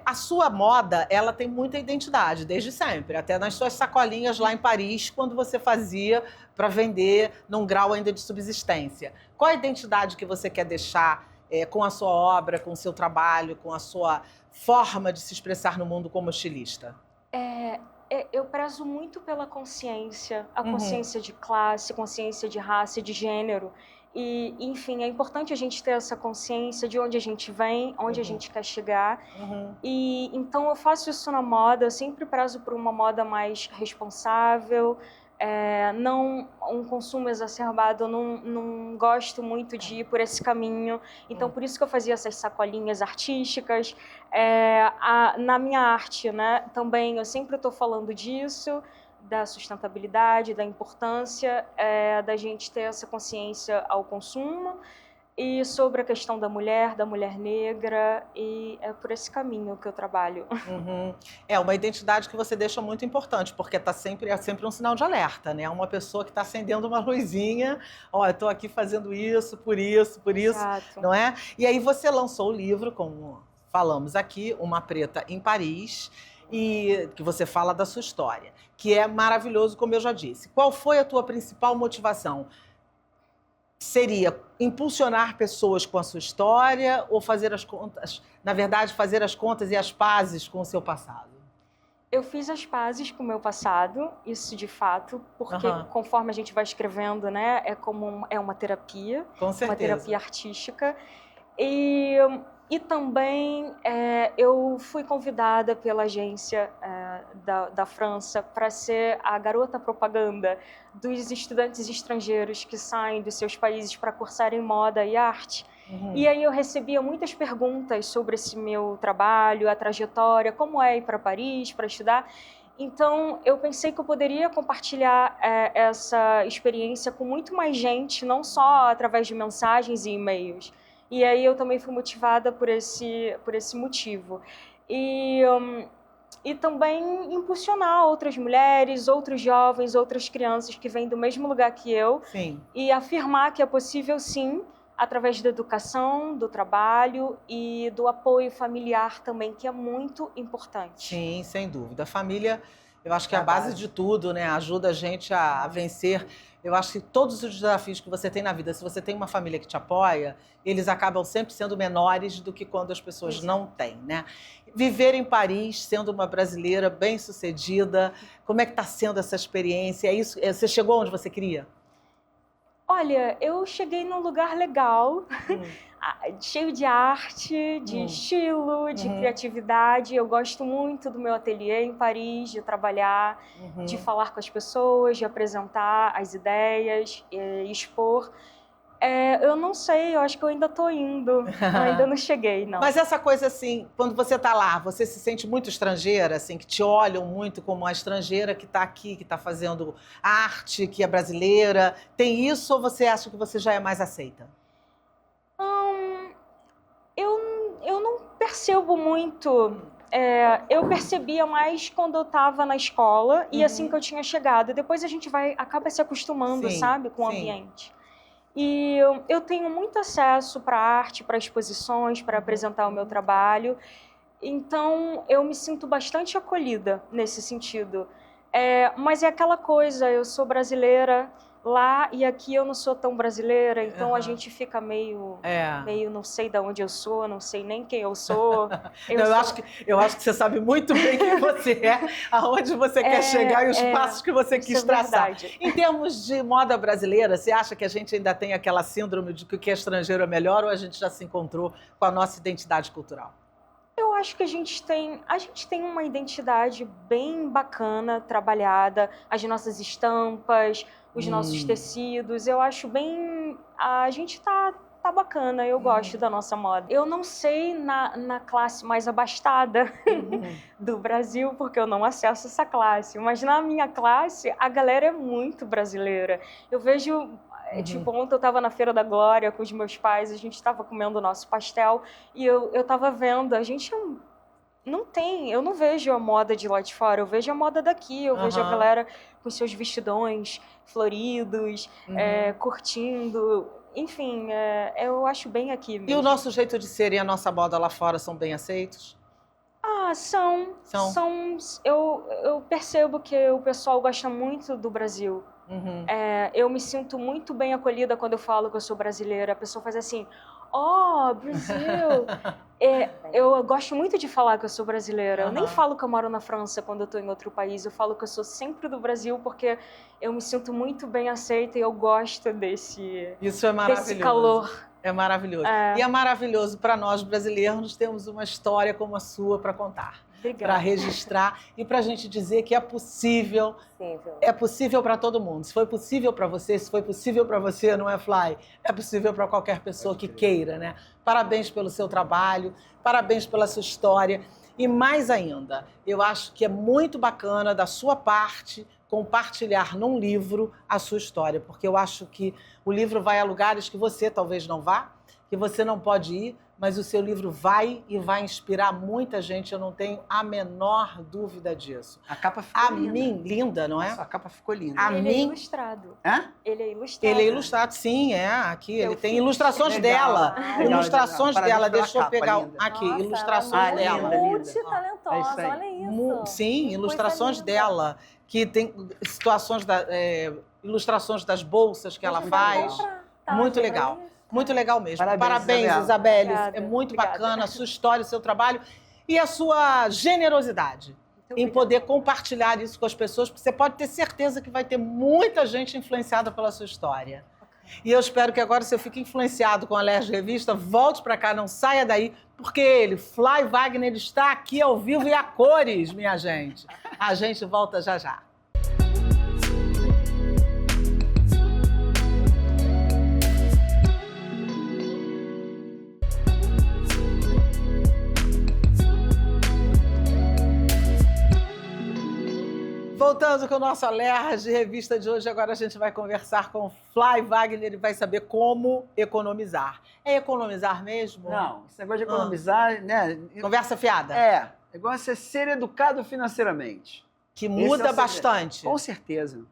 A sua moda, ela tem muita identidade, desde sempre. Até nas suas sacolinhas lá em Paris, quando você fazia para vender num grau ainda de subsistência. Qual a identidade que você quer deixar com a sua obra, com o seu trabalho, com a sua forma de se expressar no mundo como estilista? Eu prezo muito pela consciência, a consciência de classe, consciência de raça, de gênero. E, enfim, é importante a gente ter essa consciência de onde a gente vem, onde a gente quer chegar. E então eu faço isso na moda, eu sempre prezo por uma moda mais responsável, não um consumo exacerbado, eu não gosto muito de ir por esse caminho. Então, por isso que eu fazia essas sacolinhas artísticas. Na minha arte, né, também eu sempre estou falando disso, da sustentabilidade, da importância da gente ter essa consciência ao consumo e sobre a questão da mulher negra, e é por esse caminho que eu trabalho. É uma identidade que você deixa muito importante, porque é sempre um sinal de alerta, né? Uma pessoa que está acendendo uma luzinha, eu estou aqui fazendo isso, por isso, Exato. Não é? E aí você lançou o livro, como falamos aqui, Uma Preta em Paris, e que você fala da sua história, que é maravilhoso, como eu já disse. Qual foi a tua principal motivação? Seria impulsionar pessoas com a sua história ou fazer as contas, na verdade, fazer as contas e as pazes com o seu passado? Eu fiz as pazes com o meu passado, isso de fato, porque conforme a gente vai escrevendo, né, é uma terapia, com certeza. Uma terapia artística. E também eu fui convidada pela agência da França para ser a garota propaganda dos estudantes estrangeiros que saem dos seus países para cursarem moda e arte. E aí eu recebia muitas perguntas sobre esse meu trabalho, a trajetória, como é ir para Paris para estudar. Então, eu pensei que eu poderia compartilhar essa experiência com muito mais gente, não só através de mensagens e e-mails. E aí eu também fui motivada por esse motivo. E também impulsionar outras mulheres, outros jovens, outras crianças que vêm do mesmo lugar que eu. Sim. E afirmar que é possível, sim, através da educação, do trabalho e do apoio familiar também, que é muito importante. Sim, sem dúvida. A família, eu acho que é a base de tudo, né? Ajuda a gente a vencer. Eu acho que todos os desafios que você tem na vida, se você tem uma família que te apoia, eles acabam sempre sendo menores do que quando as pessoas não têm, né? Viver em Paris, sendo uma brasileira bem-sucedida, como é que está sendo essa experiência? Você chegou onde você queria? Olha, eu cheguei num lugar legal, cheio de arte, de estilo, de criatividade. Eu gosto muito do meu ateliê em Paris, de trabalhar, de falar com as pessoas, de apresentar as ideias, expor. Eu não sei, eu acho que eu ainda estou indo, eu ainda não cheguei, não. Mas essa coisa assim, quando você está lá, você se sente muito estrangeira, assim, que te olham muito como a estrangeira que está aqui, que está fazendo arte, que é brasileira. Tem isso ou você acha que você já é mais aceita? Eu não percebo muito. Eu percebia mais quando eu estava na escola e assim que eu tinha chegado. Depois a gente acaba se acostumando, sabe, com o ambiente. E eu tenho muito acesso para arte, para exposições, para apresentar o meu trabalho. Então, eu me sinto bastante acolhida nesse sentido. Mas é aquela coisa, eu sou brasileira lá e aqui eu não sou tão brasileira, então a gente fica meio não sei de onde eu sou, não sei nem quem eu sou. Eu acho que você sabe muito bem quem você é, aonde você quer chegar e os passos que você quis traçar. Em termos de moda brasileira, você acha que a gente ainda tem aquela síndrome de que o que é estrangeiro é melhor ou a gente já se encontrou com a nossa identidade cultural? Eu acho que a gente tem uma identidade bem bacana, trabalhada, as nossas estampas, os nossos tecidos. Eu acho bem... A gente tá tá bacana, eu gosto da nossa moda. Eu não sei na classe mais abastada do Brasil, porque eu não acesso essa classe, mas na minha classe, a galera é muito brasileira. Eu vejo... Tipo, ontem eu tava na Feira da Glória com os meus pais, a gente tava comendo o nosso pastel e eu tava vendo, a gente não tem, eu não vejo a moda de lá de fora, eu vejo a moda daqui, eu vejo a galera com seus vestidões floridos, curtindo, enfim, eu acho bem aqui mesmo. E o nosso jeito de ser e a nossa moda lá fora são bem aceitos? Ah, são. Eu percebo que o pessoal gosta muito do Brasil. Eu me sinto muito bem acolhida quando eu falo que eu sou brasileira. A pessoa faz assim, Brasil. Eu gosto muito de falar que eu sou brasileira. Eu nem falo que eu moro na França quando eu estou em outro país. Eu falo que eu sou sempre do Brasil porque eu me sinto muito bem aceita e eu gosto desse calor. É maravilhoso. E é maravilhoso para nós brasileiros termos uma história como a sua para contar. Para registrar e para a gente dizer que é possível. É possível para todo mundo. Se foi possível para você, se foi possível para você, não é, Fly? É possível para qualquer pessoa que queira, né? Parabéns pelo seu trabalho, parabéns pela sua história. E mais ainda, eu acho que é muito bacana da sua parte compartilhar num livro a sua história, porque eu acho que o livro vai a lugares que você talvez não vá, que você não pode ir, mas o seu livro vai e vai inspirar muita gente, eu não tenho a menor dúvida disso. A capa ficou linda. Linda, não é? Nossa, a capa ficou linda. Ele é ilustrado. Hã? Ele é ilustrado. Ele é ilustrado, sim, aqui. Ele tem ilustrações dela. Ilustrações dela, deixa eu pegar aqui, ilustrações dela. Ela é multitalentosa, olha isso. Sim, ilustrações dela, que tem ilustrações das bolsas que ela faz. Muito legal. Muito legal mesmo. Parabéns, Isabelle. É muito bacana a sua história, o seu trabalho e a sua generosidade em poder compartilhar isso com as pessoas, porque você pode ter certeza que vai ter muita gente influenciada pela sua história. E eu espero que agora você fique influenciado com a Lerge Revista, volte para cá, não saia daí, porque ele, Fly Wagner, está aqui ao vivo e a cores, minha gente. A gente volta já já. Voltando com o nosso Alerj Revista de hoje, agora a gente vai conversar com Fly Wagner e vai saber como economizar. É economizar mesmo? Não, esse negócio de economizar, né? Conversa fiada? O negócio é ser educado financeiramente. Que muda bastante. Com certeza.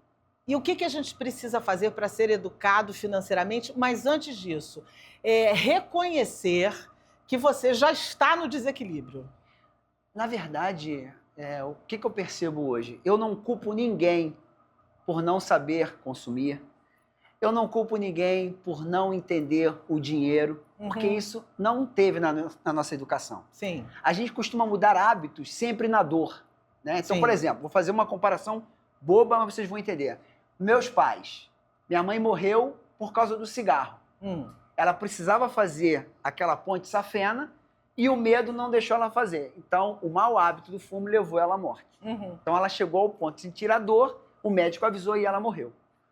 E o que a gente precisa fazer para ser educado financeiramente? Mas antes disso, reconhecer que você já está no desequilíbrio. Na verdade... o que eu percebo hoje? Eu não culpo ninguém por não saber consumir. Eu não culpo ninguém por não entender o dinheiro, porque isso não teve na nossa educação. Sim. A gente costuma mudar hábitos sempre na dor, né? Então, por exemplo, vou fazer uma comparação boba, mas vocês vão entender. Meus pais, minha mãe morreu por causa do cigarro. Ela precisava fazer aquela ponte safena, e o medo não deixou ela fazer. Então, o mau hábito do fumo levou ela à morte. Então, ela chegou ao ponto de sentir a dor, o médico avisou e ela morreu.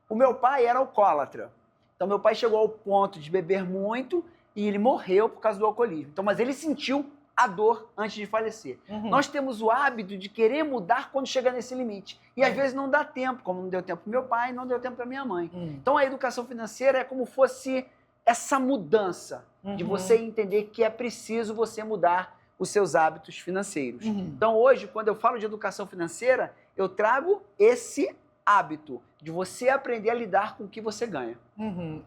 O meu pai era alcoólatra. Então, meu pai chegou ao ponto de beber muito e ele morreu por causa do alcoolismo. Então, mas ele sentiu a dor antes de falecer. Nós temos o hábito de querer mudar quando chega nesse limite. E, às vezes, não dá tempo, como não deu tempo para meu pai, não deu tempo para minha mãe. Então, a educação financeira é como fosse essa mudança de você entender que é preciso você mudar os seus hábitos financeiros. Então, hoje, quando eu falo de educação financeira, eu trago esse hábito de você aprender a lidar com o que você ganha.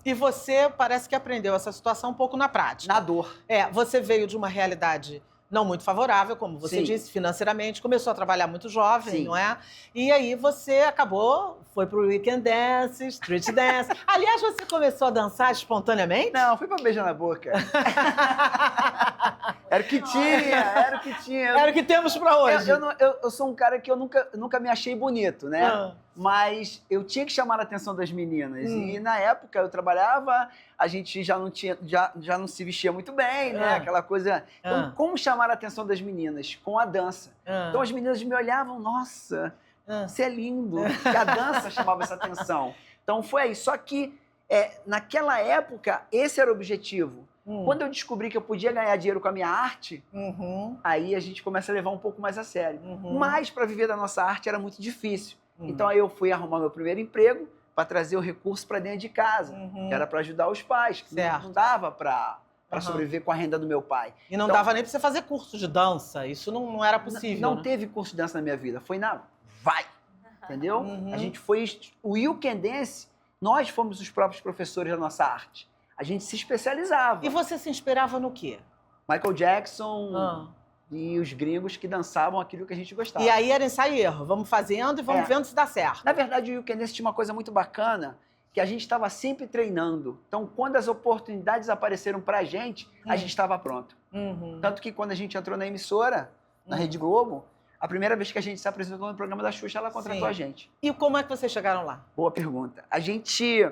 E você parece que aprendeu essa situação um pouco na prática. Na dor. Você veio de uma realidade não muito favorável, como você disse, financeiramente, começou a trabalhar muito jovem, não é? E aí você foi pro weekend dance, street dance. Aliás, você começou a dançar espontaneamente? Não, fui pra beijar na boca. Era o que tinha. Era o que temos pra hoje. Eu sou um cara que eu nunca me achei bonito, né? Mas eu tinha que chamar a atenção das meninas. E na época eu trabalhava, a gente já não se vestia muito bem, né? Aquela coisa. Então, como chamar a atenção das meninas? Com a dança. Então as meninas me olhavam, nossa, você é lindo. Porque a dança chamava essa atenção. Então foi aí. Só que naquela época, esse era o objetivo. Quando eu descobri que eu podia ganhar dinheiro com a minha arte, aí a gente começa a levar um pouco mais a sério. Mas para viver da nossa arte era muito difícil. Então aí eu fui arrumar meu primeiro emprego para trazer o recurso para dentro de casa, que era para ajudar os pais, que não dava para sobreviver com a renda do meu pai. E não dava nem para você fazer curso de dança, isso não era possível. Não teve curso de dança na minha vida, foi entendeu? A gente foi, o You Can Dance, nós fomos os próprios professores da nossa arte. A gente se especializava. E você se inspirava no quê? Michael Jackson e os gringos que dançavam aquilo que a gente gostava. E aí era ensaio e erro, vamos fazendo e vamos vendo se dá certo. Na verdade, o You Can Dance tinha uma coisa muito bacana, que a gente estava sempre treinando. Então, quando as oportunidades apareceram pra gente, a gente estava pronto. Tanto que quando a gente entrou na emissora, na Rede Globo, a primeira vez que a gente se apresentou no programa da Xuxa, ela contratou a gente. E como é que vocês chegaram lá? Boa pergunta. A gente,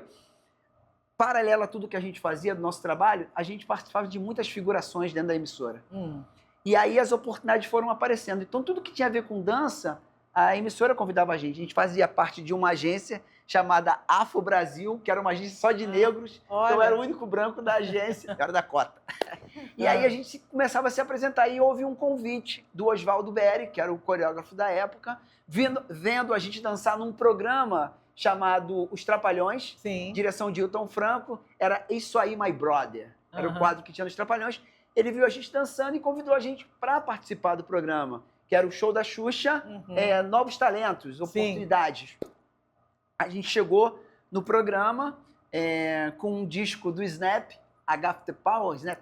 paralelo a tudo que a gente fazia do nosso trabalho, a gente participava de muitas figurações dentro da emissora. E aí as oportunidades foram aparecendo. Então, tudo que tinha a ver com dança, a emissora convidava a gente. A gente fazia parte de uma agência chamada Afro Brasil, que era uma agência só de negros. Eu era o único branco da agência, eu era da cota. E aí a gente começava a se apresentar e houve um convite do Oswaldo Bery, que era o coreógrafo da época, vendo a gente dançar num programa chamado Os Trapalhões, direção de Hilton Franco. Era Isso Aí, My Brother. Era o quadro que tinha nos Trapalhões. Ele viu a gente dançando e convidou a gente para participar do programa, que era o show da Xuxa, Novos Talentos, Oportunidades. A gente chegou no programa com um disco do Snap, I Got the Power, Snap,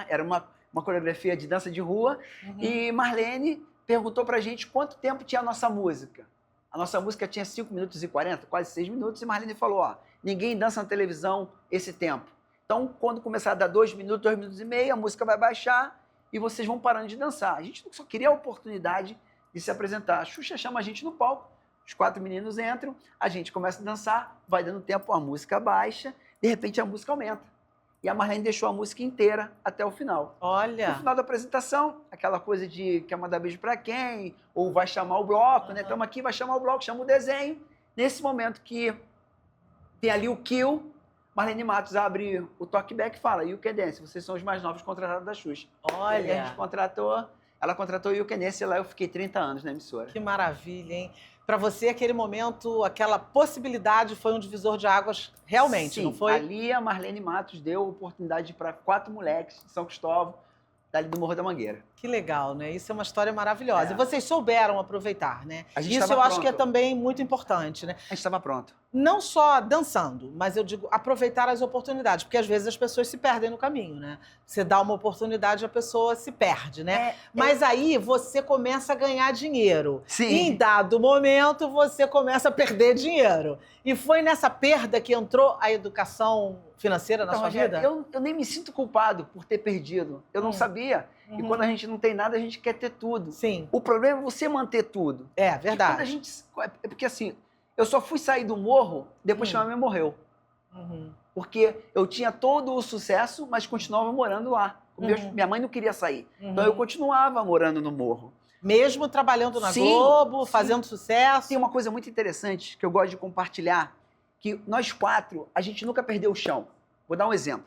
era uma coreografia de dança de rua, e Marlene perguntou pra gente quanto tempo tinha a nossa música. A nossa música tinha 5 minutos e 40, quase 6 minutos, e Marlene falou, ninguém dança na televisão esse tempo. Então, quando começar a dar 2 minutos, 2 minutos e meio, a música vai baixar e vocês vão parando de dançar. A gente só queria a oportunidade de se apresentar. A Xuxa chama a gente no palco, os 4 meninos entram, a gente começa a dançar, vai dando tempo, a música baixa, de repente a música aumenta. E a Marlene deixou a música inteira até o final. Olha! No final da apresentação, aquela coisa de quer mandar beijo pra quem, ou vai chamar o bloco, né? Estamos aqui, vai chamar o bloco, chama o desenho. Nesse momento que tem ali o kill, Marlene Matos abre o talkback e fala, You Can Dance, vocês são os mais novos contratados da Xuxa. Olha! E a gente ela contratou o You Can Dance e lá eu fiquei 30 anos na emissora. Que maravilha, hein? Para você, aquele momento, aquela possibilidade foi um divisor de águas realmente, não foi? Ali a Marlene Matos deu oportunidade para 4 moleques de São Cristóvão, dali do Morro da Mangueira. Que legal, né? Isso é uma história maravilhosa. E vocês souberam aproveitar, né? Isso eu acho que é também muito importante, né? A gente estava pronto. Não só dançando, mas eu digo aproveitar as oportunidades, porque às vezes as pessoas se perdem no caminho, né? Você dá uma oportunidade, a pessoa se perde, né? Mas aí você começa a ganhar dinheiro. Sim. E em dado momento você começa a perder dinheiro. E foi nessa perda que entrou a educação financeira na sua vida? Eu nem me sinto culpado por ter perdido. Eu não sabia. E quando a gente não tem nada, a gente quer ter tudo. Sim. O problema é você manter tudo. É, verdade. É porque assim, eu só fui sair do morro depois que a minha mãe morreu. Porque eu tinha todo o sucesso, mas continuava morando lá. Minha mãe não queria sair. Então eu continuava morando no morro. Mesmo trabalhando na Globo, fazendo sucesso. Tem uma coisa muito interessante que eu gosto de compartilhar, que nós 4, a gente nunca perdeu o chão. Vou dar um exemplo.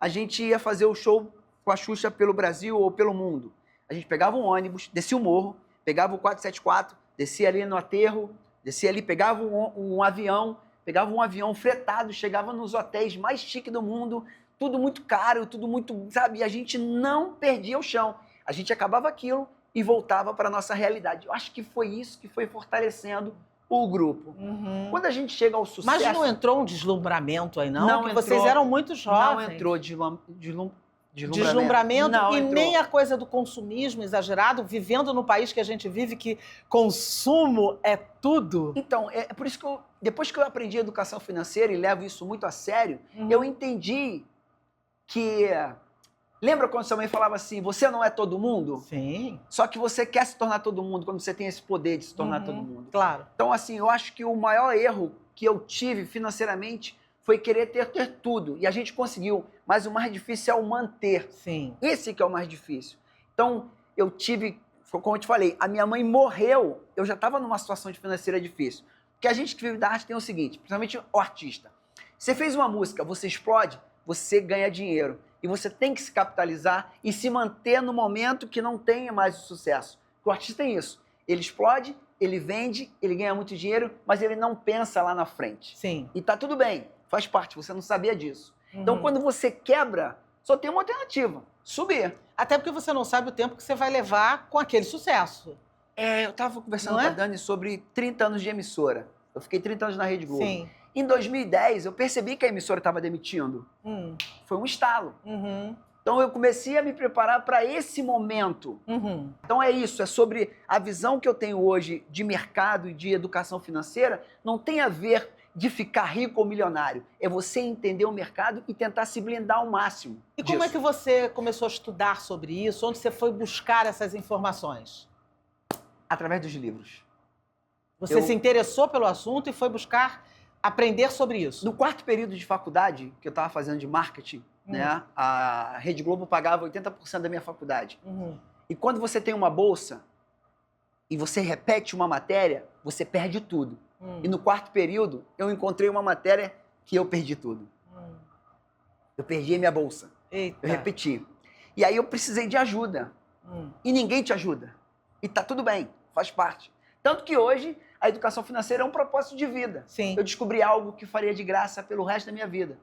A gente ia fazer o show com a Xuxa pelo Brasil ou pelo mundo. A gente pegava um ônibus, descia o morro, pegava o 474, descia ali no aterro, descia ali, pegava um avião fretado, chegava nos hotéis mais chiques do mundo, tudo muito caro, tudo muito, sabe? E a gente não perdia o chão. A gente acabava aquilo e voltava para a nossa realidade. Eu acho que foi isso que foi fortalecendo o grupo. Quando a gente chega ao sucesso... Mas não entrou um deslumbramento aí, não? Não Porque entrou, vocês eram muito jovens. Não entrou deslumbramento não, e entrou. nem a coisa do consumismo exagerado, vivendo no país que a gente vive, que consumo é tudo. Então, é por isso que depois que eu aprendi educação financeira e levo isso muito a sério, eu entendi que... Lembra quando sua mãe falava assim, você não é todo mundo? Sim. Só que você quer se tornar todo mundo quando você tem esse poder de se tornar todo mundo. Claro. Então, assim, eu acho que o maior erro que eu tive financeiramente foi querer ter tudo. E a gente conseguiu. Mas o mais difícil é o manter. Sim. Esse que é o mais difícil. Então, eu tive, como eu te falei, a minha mãe morreu, eu já estava numa situação de financeira difícil. Porque a gente que vive da arte tem o seguinte, principalmente o artista. Você fez uma música, você explode, você ganha dinheiro. E você tem que se capitalizar e se manter no momento que não tenha mais o sucesso. O artista tem isso. Ele explode, ele vende, ele ganha muito dinheiro, mas ele não pensa lá na frente. Sim. E tá tudo bem, faz parte, você não sabia disso. Então, quando você quebra, só tem uma alternativa, subir. Até porque você não sabe o tempo que você vai levar com aquele sucesso. Eu tava conversando com a Dani sobre 30 anos de emissora. Eu fiquei 30 anos na Rede Globo. Sim. Em 2010, eu percebi que a emissora estava demitindo. Foi um estalo. Então, eu comecei a me preparar para esse momento. Então, é isso. É sobre a visão que eu tenho hoje de mercado e de educação financeira. Não tem a ver de ficar rico ou milionário. É você entender o mercado e tentar se blindar ao máximo. E como é que você começou a estudar sobre isso? Onde você foi buscar essas informações? Através dos livros. Você se interessou pelo assunto e foi buscar aprender sobre isso? No quarto período de faculdade, que eu estava fazendo de marketing, né, a Rede Globo pagava 80% da minha faculdade. E quando você tem uma bolsa e você repete uma matéria, você perde tudo. E no quarto período, eu encontrei uma matéria que eu perdi tudo. Eu perdi a minha bolsa. Eita. Eu repeti. E aí eu precisei de ajuda. E ninguém te ajuda. E tá tudo bem, faz parte. Tanto que hoje a educação financeira é um propósito de vida. Sim. Eu descobri algo que faria de graça pelo resto da minha vida.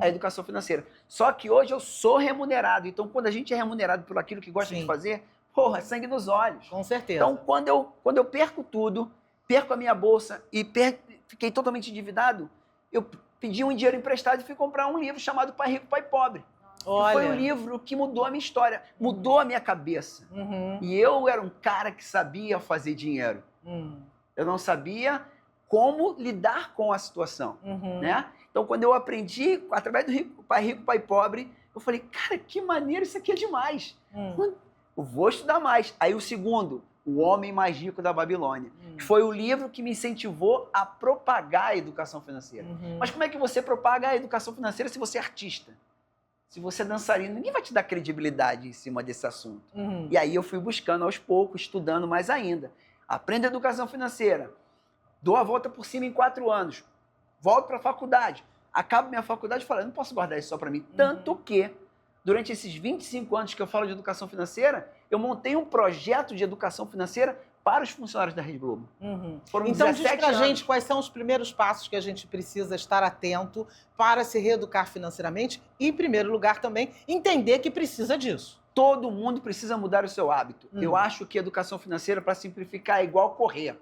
A educação financeira. Só que hoje eu sou remunerado. Então, quando a gente é remunerado por aquilo que gosta de fazer, porra, é sangue nos olhos. Com certeza. Então, quando eu perco tudo, perco a minha bolsa e fiquei totalmente endividado, eu pedi um dinheiro emprestado e fui comprar um livro chamado Pai Rico, Pai Pobre. Olha. Foi um livro que mudou a minha história, mudou a minha cabeça. E eu era um cara que sabia fazer dinheiro. Eu não sabia como lidar com a situação, né? Então, quando eu aprendi, através do Pai Rico, Pai Pobre, eu falei, cara, que maneiro, isso aqui é demais. Eu vou estudar mais. Aí o segundo, O Homem Mais Rico da Babilônia, que foi o livro que me incentivou a propagar a educação financeira. Mas como é que você propaga a educação financeira se você é artista? Se você é dançarino, ninguém vai te dar credibilidade em cima desse assunto. E aí eu fui buscando aos poucos, estudando mais ainda. Aprendo educação financeira, dou a volta por cima em 4 anos, volto para a faculdade, acabo minha faculdade e falo, eu não posso guardar isso só para mim. Tanto que, durante esses 25 anos que eu falo de educação financeira, eu montei um projeto de educação financeira para os funcionários da Rede Globo. Foram então, diz pra anos. gente quais são os primeiros passos que a gente precisa estar atento para se reeducar financeiramente e, em primeiro lugar, também entender que precisa disso. Todo mundo precisa mudar o seu hábito. Eu acho que educação financeira, para simplificar, é igual correr.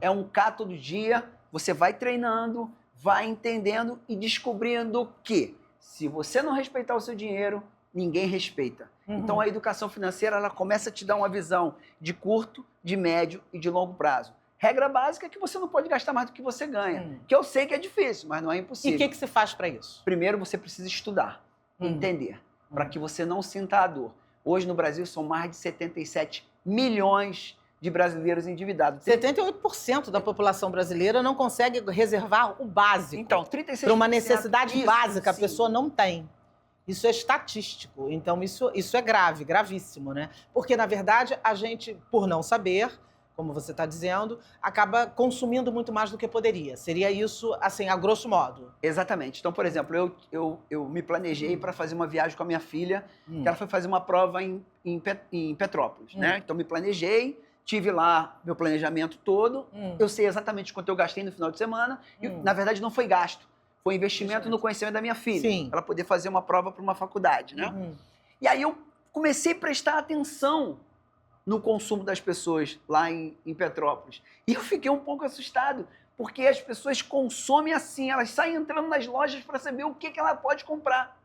É um K todo dia, você vai treinando, vai entendendo e descobrindo que, se você não respeitar o seu dinheiro, ninguém respeita. Então, a educação financeira, ela começa a te dar uma visão de curto, de médio e de longo prazo. Regra básica é que você não pode gastar mais do que você ganha. Que eu sei que é difícil, mas não é impossível. E o que se faz para isso? Primeiro, você precisa estudar, entender, para que você não sinta a dor. Hoje, no Brasil, são mais de 77 milhões de brasileiros endividados. 78% da população brasileira não consegue reservar o básico. Então, 36%. Para uma necessidade básica, sim. A pessoa não tem. Isso é estatístico. Então, isso é grave, gravíssimo, né? Porque, na verdade, a gente, por não saber, como você está dizendo, acaba consumindo muito mais do que poderia. Seria isso, assim, a grosso modo. Exatamente. Então, por exemplo, eu me planejei para fazer uma viagem com a minha filha, que ela foi fazer uma prova em Petrópolis, né? Então, me planejei, tive lá meu planejamento todo, eu sei exatamente quanto eu gastei no final de semana, e, na verdade, não foi gasto, foi investimento no conhecimento da minha filha, para ela poder fazer uma prova para uma faculdade, né? E aí eu comecei a prestar atenção no consumo das pessoas lá em Petrópolis. E eu fiquei um pouco assustado, porque as pessoas consomem assim, elas saem entrando nas lojas para saber o que ela pode comprar.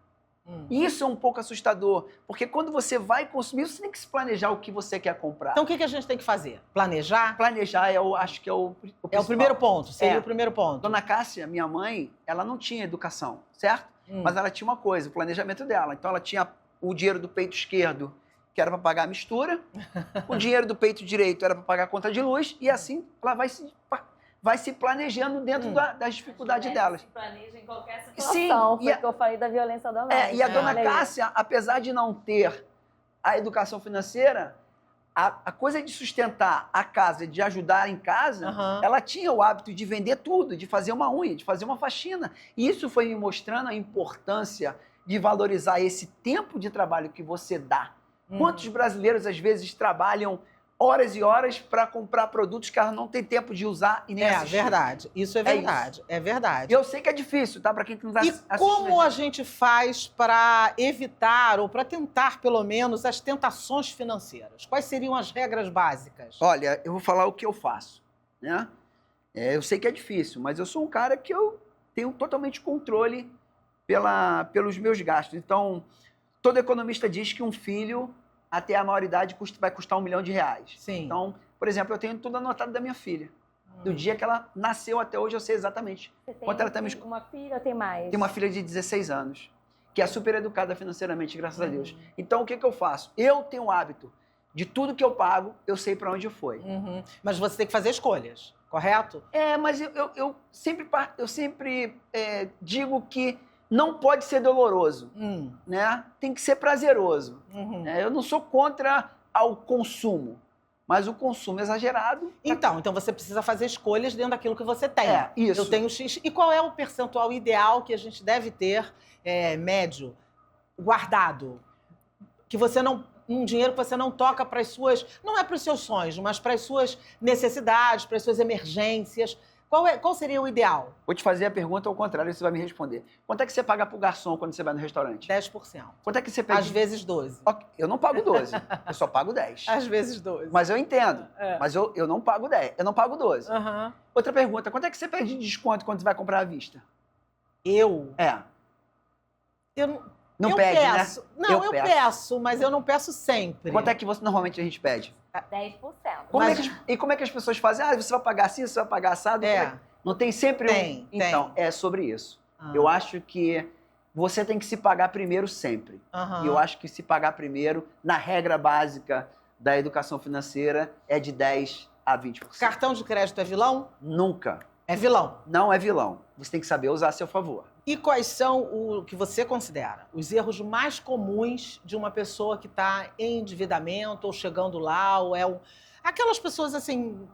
E isso é um pouco assustador, porque quando você vai consumir, você tem que se planejar o que você quer comprar. Então, o que a gente tem que fazer? Planejar? Planejar, eu acho que é o principal. É o primeiro ponto, seria o primeiro ponto. Dona Cássia, minha mãe, ela não tinha educação, certo? Mas ela tinha uma coisa, o planejamento dela. Então, ela tinha o dinheiro do peito esquerdo, que era para pagar a mistura, o dinheiro do peito direito era para pagar a conta de luz, e assim ela vai se planejando dentro das dificuldades delas. Se planeja em qualquer situação. Foi o que eu falei da violência doméstica. E a Dona Cássia, apesar de não ter a educação financeira, a coisa de sustentar a casa, de ajudar em casa, ela tinha o hábito de vender tudo, de fazer uma unha, de fazer uma faxina. E isso foi me mostrando a importância de valorizar esse tempo de trabalho que você dá. Quantos brasileiros, às vezes, trabalham horas e horas para comprar produtos que ela não tem tempo de usar e nem assistir? É verdade. Isso é verdade. É verdade. Eu sei que é difícil, tá? Para quem não está assistindo. E como a gente faz para evitar ou para tentar, pelo menos, as tentações financeiras? Quais seriam as regras básicas? Olha, eu vou falar o que eu faço, né? Eu sei que é difícil, mas eu sou um cara que eu tenho totalmente controle pelos meus gastos. Então, todo economista diz que um filho, até a maioridade, vai custar R$1 milhão. Sim. Então, por exemplo, eu tenho tudo anotado da minha filha. Do dia que ela nasceu até hoje, eu sei exatamente. Você tem quanto ela tá me... uma filha ou tem mais? Tem uma filha de 16 anos, que é super educada financeiramente, graças a Deus. Então, o que eu faço? Eu tenho o hábito de tudo que eu pago, eu sei para onde foi. Mas você tem que fazer escolhas, correto? Mas eu sempre digo que não pode ser doloroso, né? Tem que ser prazeroso. Eu não sou contra ao consumo, mas o consumo exagerado... Então você precisa fazer escolhas dentro daquilo que você tem. Isso. Eu tenho X. E qual é o percentual ideal que a gente deve ter, médio, guardado? Que você não... Um dinheiro que você não toca para as suas... Não é para os seus sonhos, mas para as suas necessidades, para as suas emergências. Qual seria o ideal? Vou te fazer a pergunta ao contrário, você vai me responder. Quanto é que você paga pro garçom quando você vai no restaurante? 10%. Quanto é que você pede? Às vezes 12%. Eu não pago 12, eu só pago 10. Às vezes 12%. Mas eu entendo. Mas eu não pago 10, eu não pago 12. Outra pergunta, quanto é que você pede de desconto quando você vai comprar à vista? Eu? Não eu pede, peço. né? Não, eu peço, mas eu não peço sempre. Quanto é que normalmente a gente pede? 10%. Como é que as pessoas fazem? Você vai pagar assim, você vai pagar assado? Não tem sempre tem. Então, é sobre isso. Eu acho que você tem que se pagar primeiro sempre. E eu acho que se pagar primeiro, na regra básica da educação financeira, é de 10% a 20%. Cartão de crédito é vilão? Nunca. É vilão? Não é vilão. Você tem que saber usar a seu favor. E quais são o que você considera os erros mais comuns de uma pessoa que está em endividamento ou chegando lá, ou aquelas pessoas assim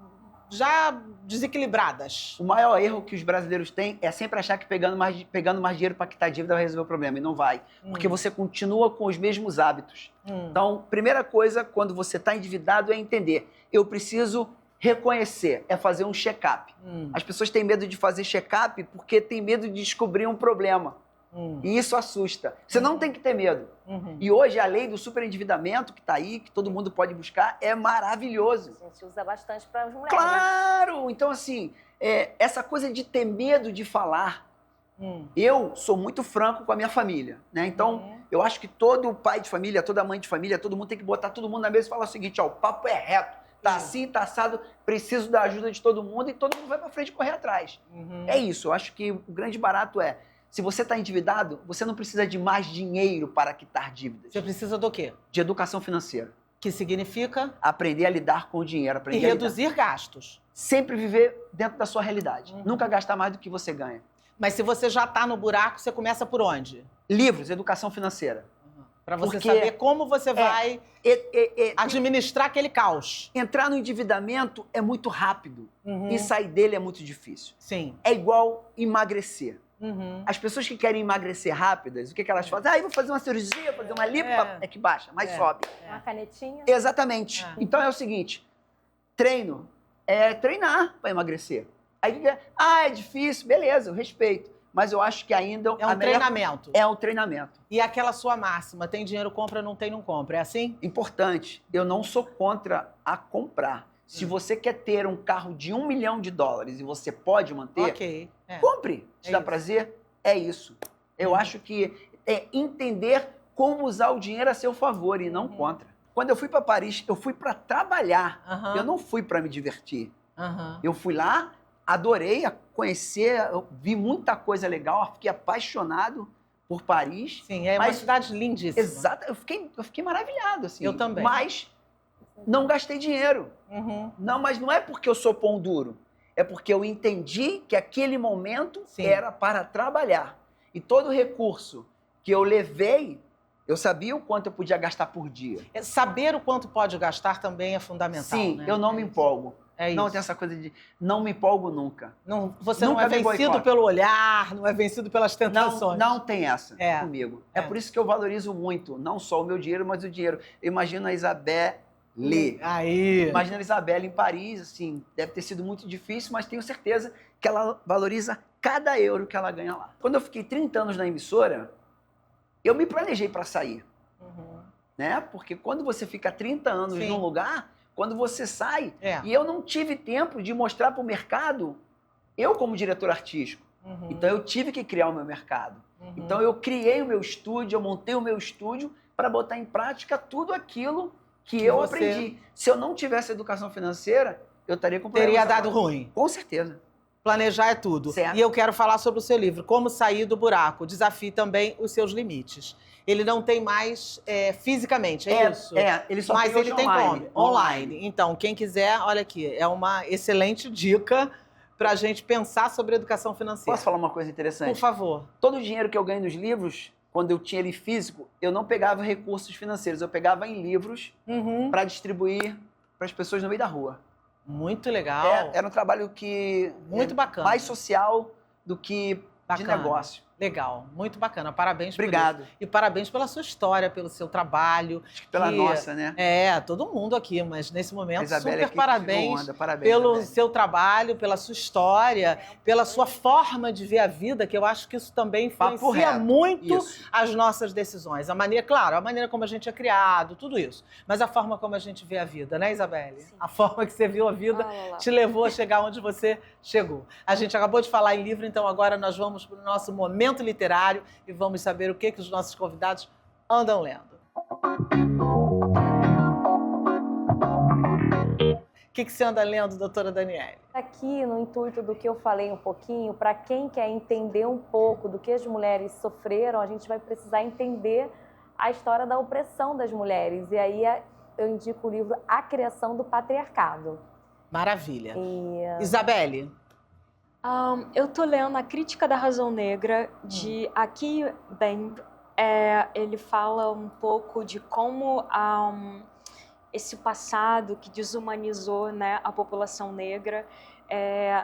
já desequilibradas? O maior erro que os brasileiros têm é sempre achar que pegando mais dinheiro para quitar a dívida vai resolver o problema. E não vai. Porque você continua com os mesmos hábitos. Então, primeira coisa, quando você está endividado, é entender. Eu preciso reconhecer, é fazer um check-up. As pessoas têm medo de fazer check-up porque têm medo de descobrir um problema. E isso assusta. Você não tem que ter medo. E hoje a lei do superendividamento que está aí, que todo mundo pode buscar, é maravilhoso. A gente usa bastante para as mulheres. Claro! Então, assim, essa coisa de ter medo de falar. Eu sou muito franco com a minha família, né? Então, eu acho que todo pai de família, toda mãe de família, todo mundo tem que botar todo mundo na mesa e falar o seguinte, ó, o papo é reto. Tá assim, tá assado, preciso da ajuda de todo mundo e todo mundo vai pra frente correr atrás. É isso, eu acho que o grande barato é, se você tá endividado, você não precisa de mais dinheiro para quitar dívidas. Você precisa do quê? De educação financeira. Que significa? Aprender a lidar com o dinheiro. E reduzir gastos. Sempre viver dentro da sua realidade. Nunca gastar mais do que você ganha. Mas se você já tá no buraco, você começa por onde? Livros, educação financeira. Para você saber como você vai administrar aquele caos. Entrar no endividamento é muito rápido e sair dele é muito difícil. Sim. É igual emagrecer. As pessoas que querem emagrecer rápidas, o que elas fazem? Eu vou fazer uma cirurgia, fazer uma lipo, é que baixa, mas sobe. Uma canetinha. Exatamente. Então é o seguinte, treino é treinar para emagrecer. Aí é difícil, beleza, eu respeito. Mas eu acho que ainda... É um treinamento. É um treinamento. E aquela sua máxima, tem dinheiro, compra, não tem, não compra. É assim? Importante, eu não sou contra a comprar. Se você quer ter um carro de $1 milhão e você pode manter, compre. Te dá prazer? É isso. Eu acho que é entender como usar o dinheiro a seu favor e não contra. Quando eu fui para Paris, eu fui para trabalhar. Eu não fui para me divertir. Eu fui lá, adorei conhecer, eu vi muita coisa legal, fiquei apaixonado por Paris. Sim, é uma cidade lindíssima. Exato, eu fiquei maravilhado, assim. Eu também. Mas não gastei dinheiro. Não, mas não é porque eu sou pão duro. É porque eu entendi que aquele momento era para trabalhar. E todo recurso que eu levei Eu sabia o quanto eu podia gastar por dia. Saber o quanto pode gastar também é fundamental, Sim, né? eu não me empolgo. É isso. Não tem essa coisa de não me empolgo nunca. Você Nunca não é me vencido boicote. pelo olhar, não é vencido pelas tentações. Não tem essa É. comigo. É por isso que eu valorizo muito, não só o meu dinheiro, mas o dinheiro. Eu imagino a Isabelle. Aí. Imagina a Isabelle em Paris, assim, deve ter sido muito difícil, mas tenho certeza que ela valoriza cada euro que ela ganha lá. Quando eu fiquei 30 anos na emissora, eu me planejei para sair. Né? Porque quando você fica 30 anos Sim. num lugar, quando você sai, É. e eu não tive tempo de mostrar para o mercado, eu como diretor artístico. Então eu tive que criar o meu mercado. Então eu criei o meu estúdio, eu montei o meu estúdio para botar em prática tudo aquilo que eu aprendi. Se eu não tivesse educação financeira, eu estaria com problemas. Teria dado ruim. Com certeza. Planejar é tudo. Certo. E eu quero falar sobre o seu livro, Como Sair do Buraco. Desafie também os seus limites. Ele não tem mais fisicamente, é isso? Ele só Mas tem ele hoje tem online. como? Online. Então, quem quiser, olha aqui, é uma excelente dica para a gente pensar sobre educação financeira. Posso falar uma coisa interessante? Por favor. Todo o dinheiro que eu ganho nos livros, quando eu tinha ele físico, eu não pegava recursos financeiros, eu pegava em livros para distribuir para as pessoas no meio da rua. Muito legal. Era um trabalho que Muito bacana. mais social do que de negócio. Legal, muito bacana. Parabéns por Obrigado. isso. E parabéns pela sua história, pelo seu trabalho. Acho que pela nossa, né? Todo mundo aqui, mas nesse momento, Isabelle super aqui, parabéns, parabéns pelo Isabelle. seu trabalho, pela sua história, pela sua forma de ver a vida, que eu acho que isso também Papo influencia reto. muito Isso. as nossas decisões. A maneira, claro, a maneira como a gente é criado, tudo isso. Mas a forma como a gente vê a vida, né, Isabelle? Sim. A forma que você viu a vida te levou a chegar onde você chegou. A gente acabou de falar em livro, então agora nós vamos para o nosso momento literário e vamos saber o que os nossos convidados andam lendo. O que você anda lendo, doutora Daniele? Aqui, no intuito do que eu falei um pouquinho, para quem quer entender um pouco do que as mulheres sofreram, a gente vai precisar entender a história da opressão das mulheres. E aí eu indico o livro A Criação do Patriarcado. Maravilha. Isabelle? Eu tô lendo A Crítica da Razão Negra, de Aki Bembe. Ele fala um pouco de como esse passado que desumanizou, né, a população negra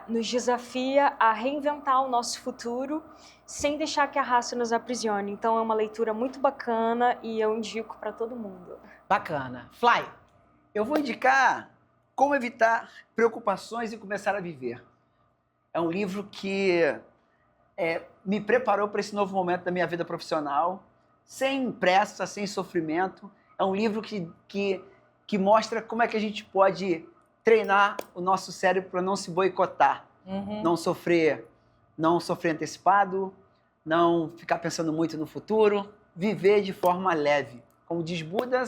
nos desafia a reinventar o nosso futuro sem deixar que a raça nos aprisione. Então é uma leitura muito bacana e eu indico para todo mundo. Bacana. Fly? Eu vou indicar Como Evitar Preocupações e Começar a Viver. É um livro que me preparou para esse novo momento da minha vida profissional, sem pressa, sem sofrimento. É um livro que mostra como é que a gente pode treinar o nosso cérebro para não se boicotar, não sofrer antecipado, não ficar pensando muito no futuro, viver de forma leve. Como diz Buda,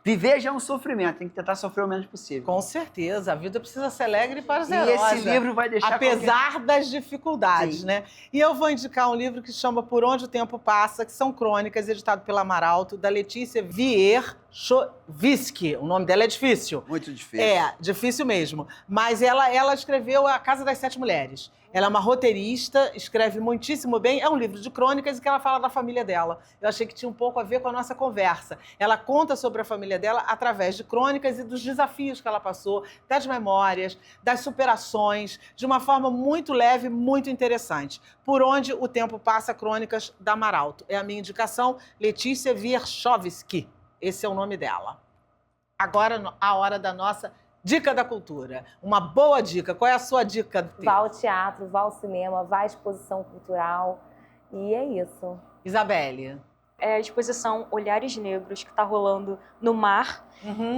viver já é um sofrimento, tem que tentar sofrer o menos possível. Com certeza, a vida precisa ser alegre para E esse livro vai deixar... Apesar das dificuldades, Sim. né? E eu vou indicar um livro que se chama Por Onde o Tempo Passa, que são crônicas, editado pela Amaralto, da Letícia Wierzchowski. O nome dela é difícil. Muito difícil. Difícil mesmo. Mas ela escreveu A Casa das Sete Mulheres. Ela é uma roteirista, escreve muitíssimo bem. É um livro de crônicas e que ela fala da família dela. Eu achei que tinha um pouco a ver com a nossa conversa. Ela conta sobre a família dela através de crônicas e dos desafios que ela passou, das memórias, das superações, de uma forma muito leve, muito interessante. Por Onde o Tempo Passa, crônicas da Amaralto. É a minha indicação, Letícia Wierzchowski. Esse é o nome dela. Agora, a hora da nossa dica da cultura. Uma boa dica. Qual é a sua dica? Vá ao teatro, vá ao cinema, vá à exposição cultural. E é isso. Isabelle? É a exposição Olhares Negros, que está rolando no Mar,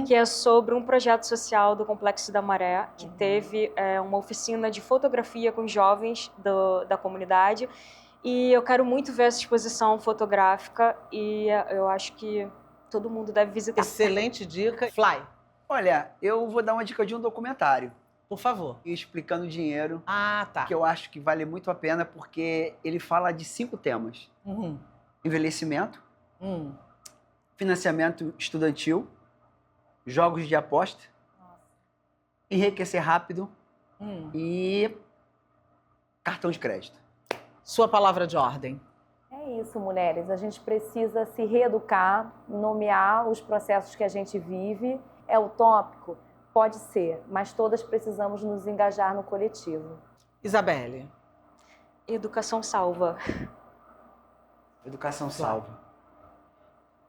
que é sobre um projeto social do Complexo da Maré, que teve uma oficina de fotografia com jovens da comunidade. E eu quero muito ver essa exposição fotográfica e eu acho que todo mundo deve visitar. Excelente dica. Fly? Olha, eu vou dar uma dica de um documentário. Por favor. Explicando o dinheiro. Tá. Que eu acho que vale muito a pena, porque ele fala de 5 temas. Envelhecimento, financiamento estudantil, jogos de aposta, enriquecer rápido e cartão de crédito. Sua palavra de ordem. É é isso, mulheres. A gente precisa se reeducar, nomear os processos que a gente vive. É utópico? Pode ser, mas todas precisamos nos engajar no coletivo. Isabelle. Educação salva. Educação salva.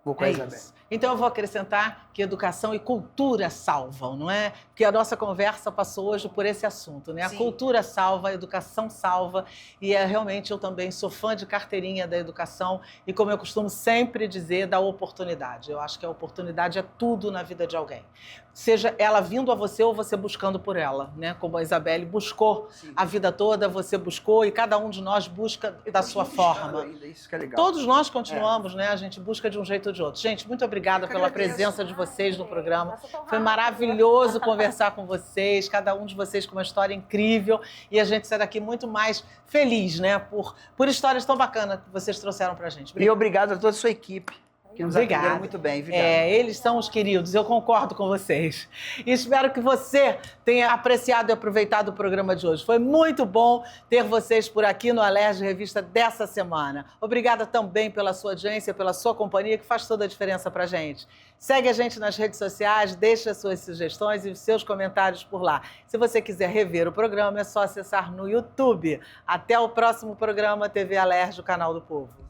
Vou com a É Isabelle. isso. Então eu vou acrescentar que educação e cultura salvam, não é? Porque a nossa conversa passou hoje por esse assunto, né? A Sim. cultura salva, a educação salva, e realmente eu também sou fã de carteirinha da educação e, como eu costumo sempre dizer, da oportunidade. Eu acho que a oportunidade é tudo na vida de alguém. Seja ela vindo a você ou você buscando por ela, né? Como a Isabelle buscou Sim. a vida toda, você buscou e cada um de nós busca da sua forma. Ainda, isso que é legal. Todos nós continuamos, né? A gente busca de um jeito ou de outro. Gente, muito obrigada Eu que pela agradeço. presença de vocês no programa. Passou tão Foi rápido. maravilhoso conversar com vocês, cada um de vocês com uma história incrível. E a gente sai daqui muito mais feliz, né? Por histórias tão bacanas que vocês trouxeram pra gente. E obrigado a toda a sua equipe, que nos Obrigada. atenderam muito bem. Obrigado. Eles são os queridos, eu concordo com vocês. E espero que você tenha apreciado e aproveitado o programa de hoje. Foi muito bom ter vocês por aqui no Alerj Revista dessa semana. Obrigada também pela sua audiência, pela sua companhia, que faz toda a diferença pra gente. Segue a gente nas redes sociais, deixa suas sugestões e seus comentários por lá. Se você quiser rever o programa, é só acessar no YouTube. Até o próximo programa TV Alerj, o canal do Povo.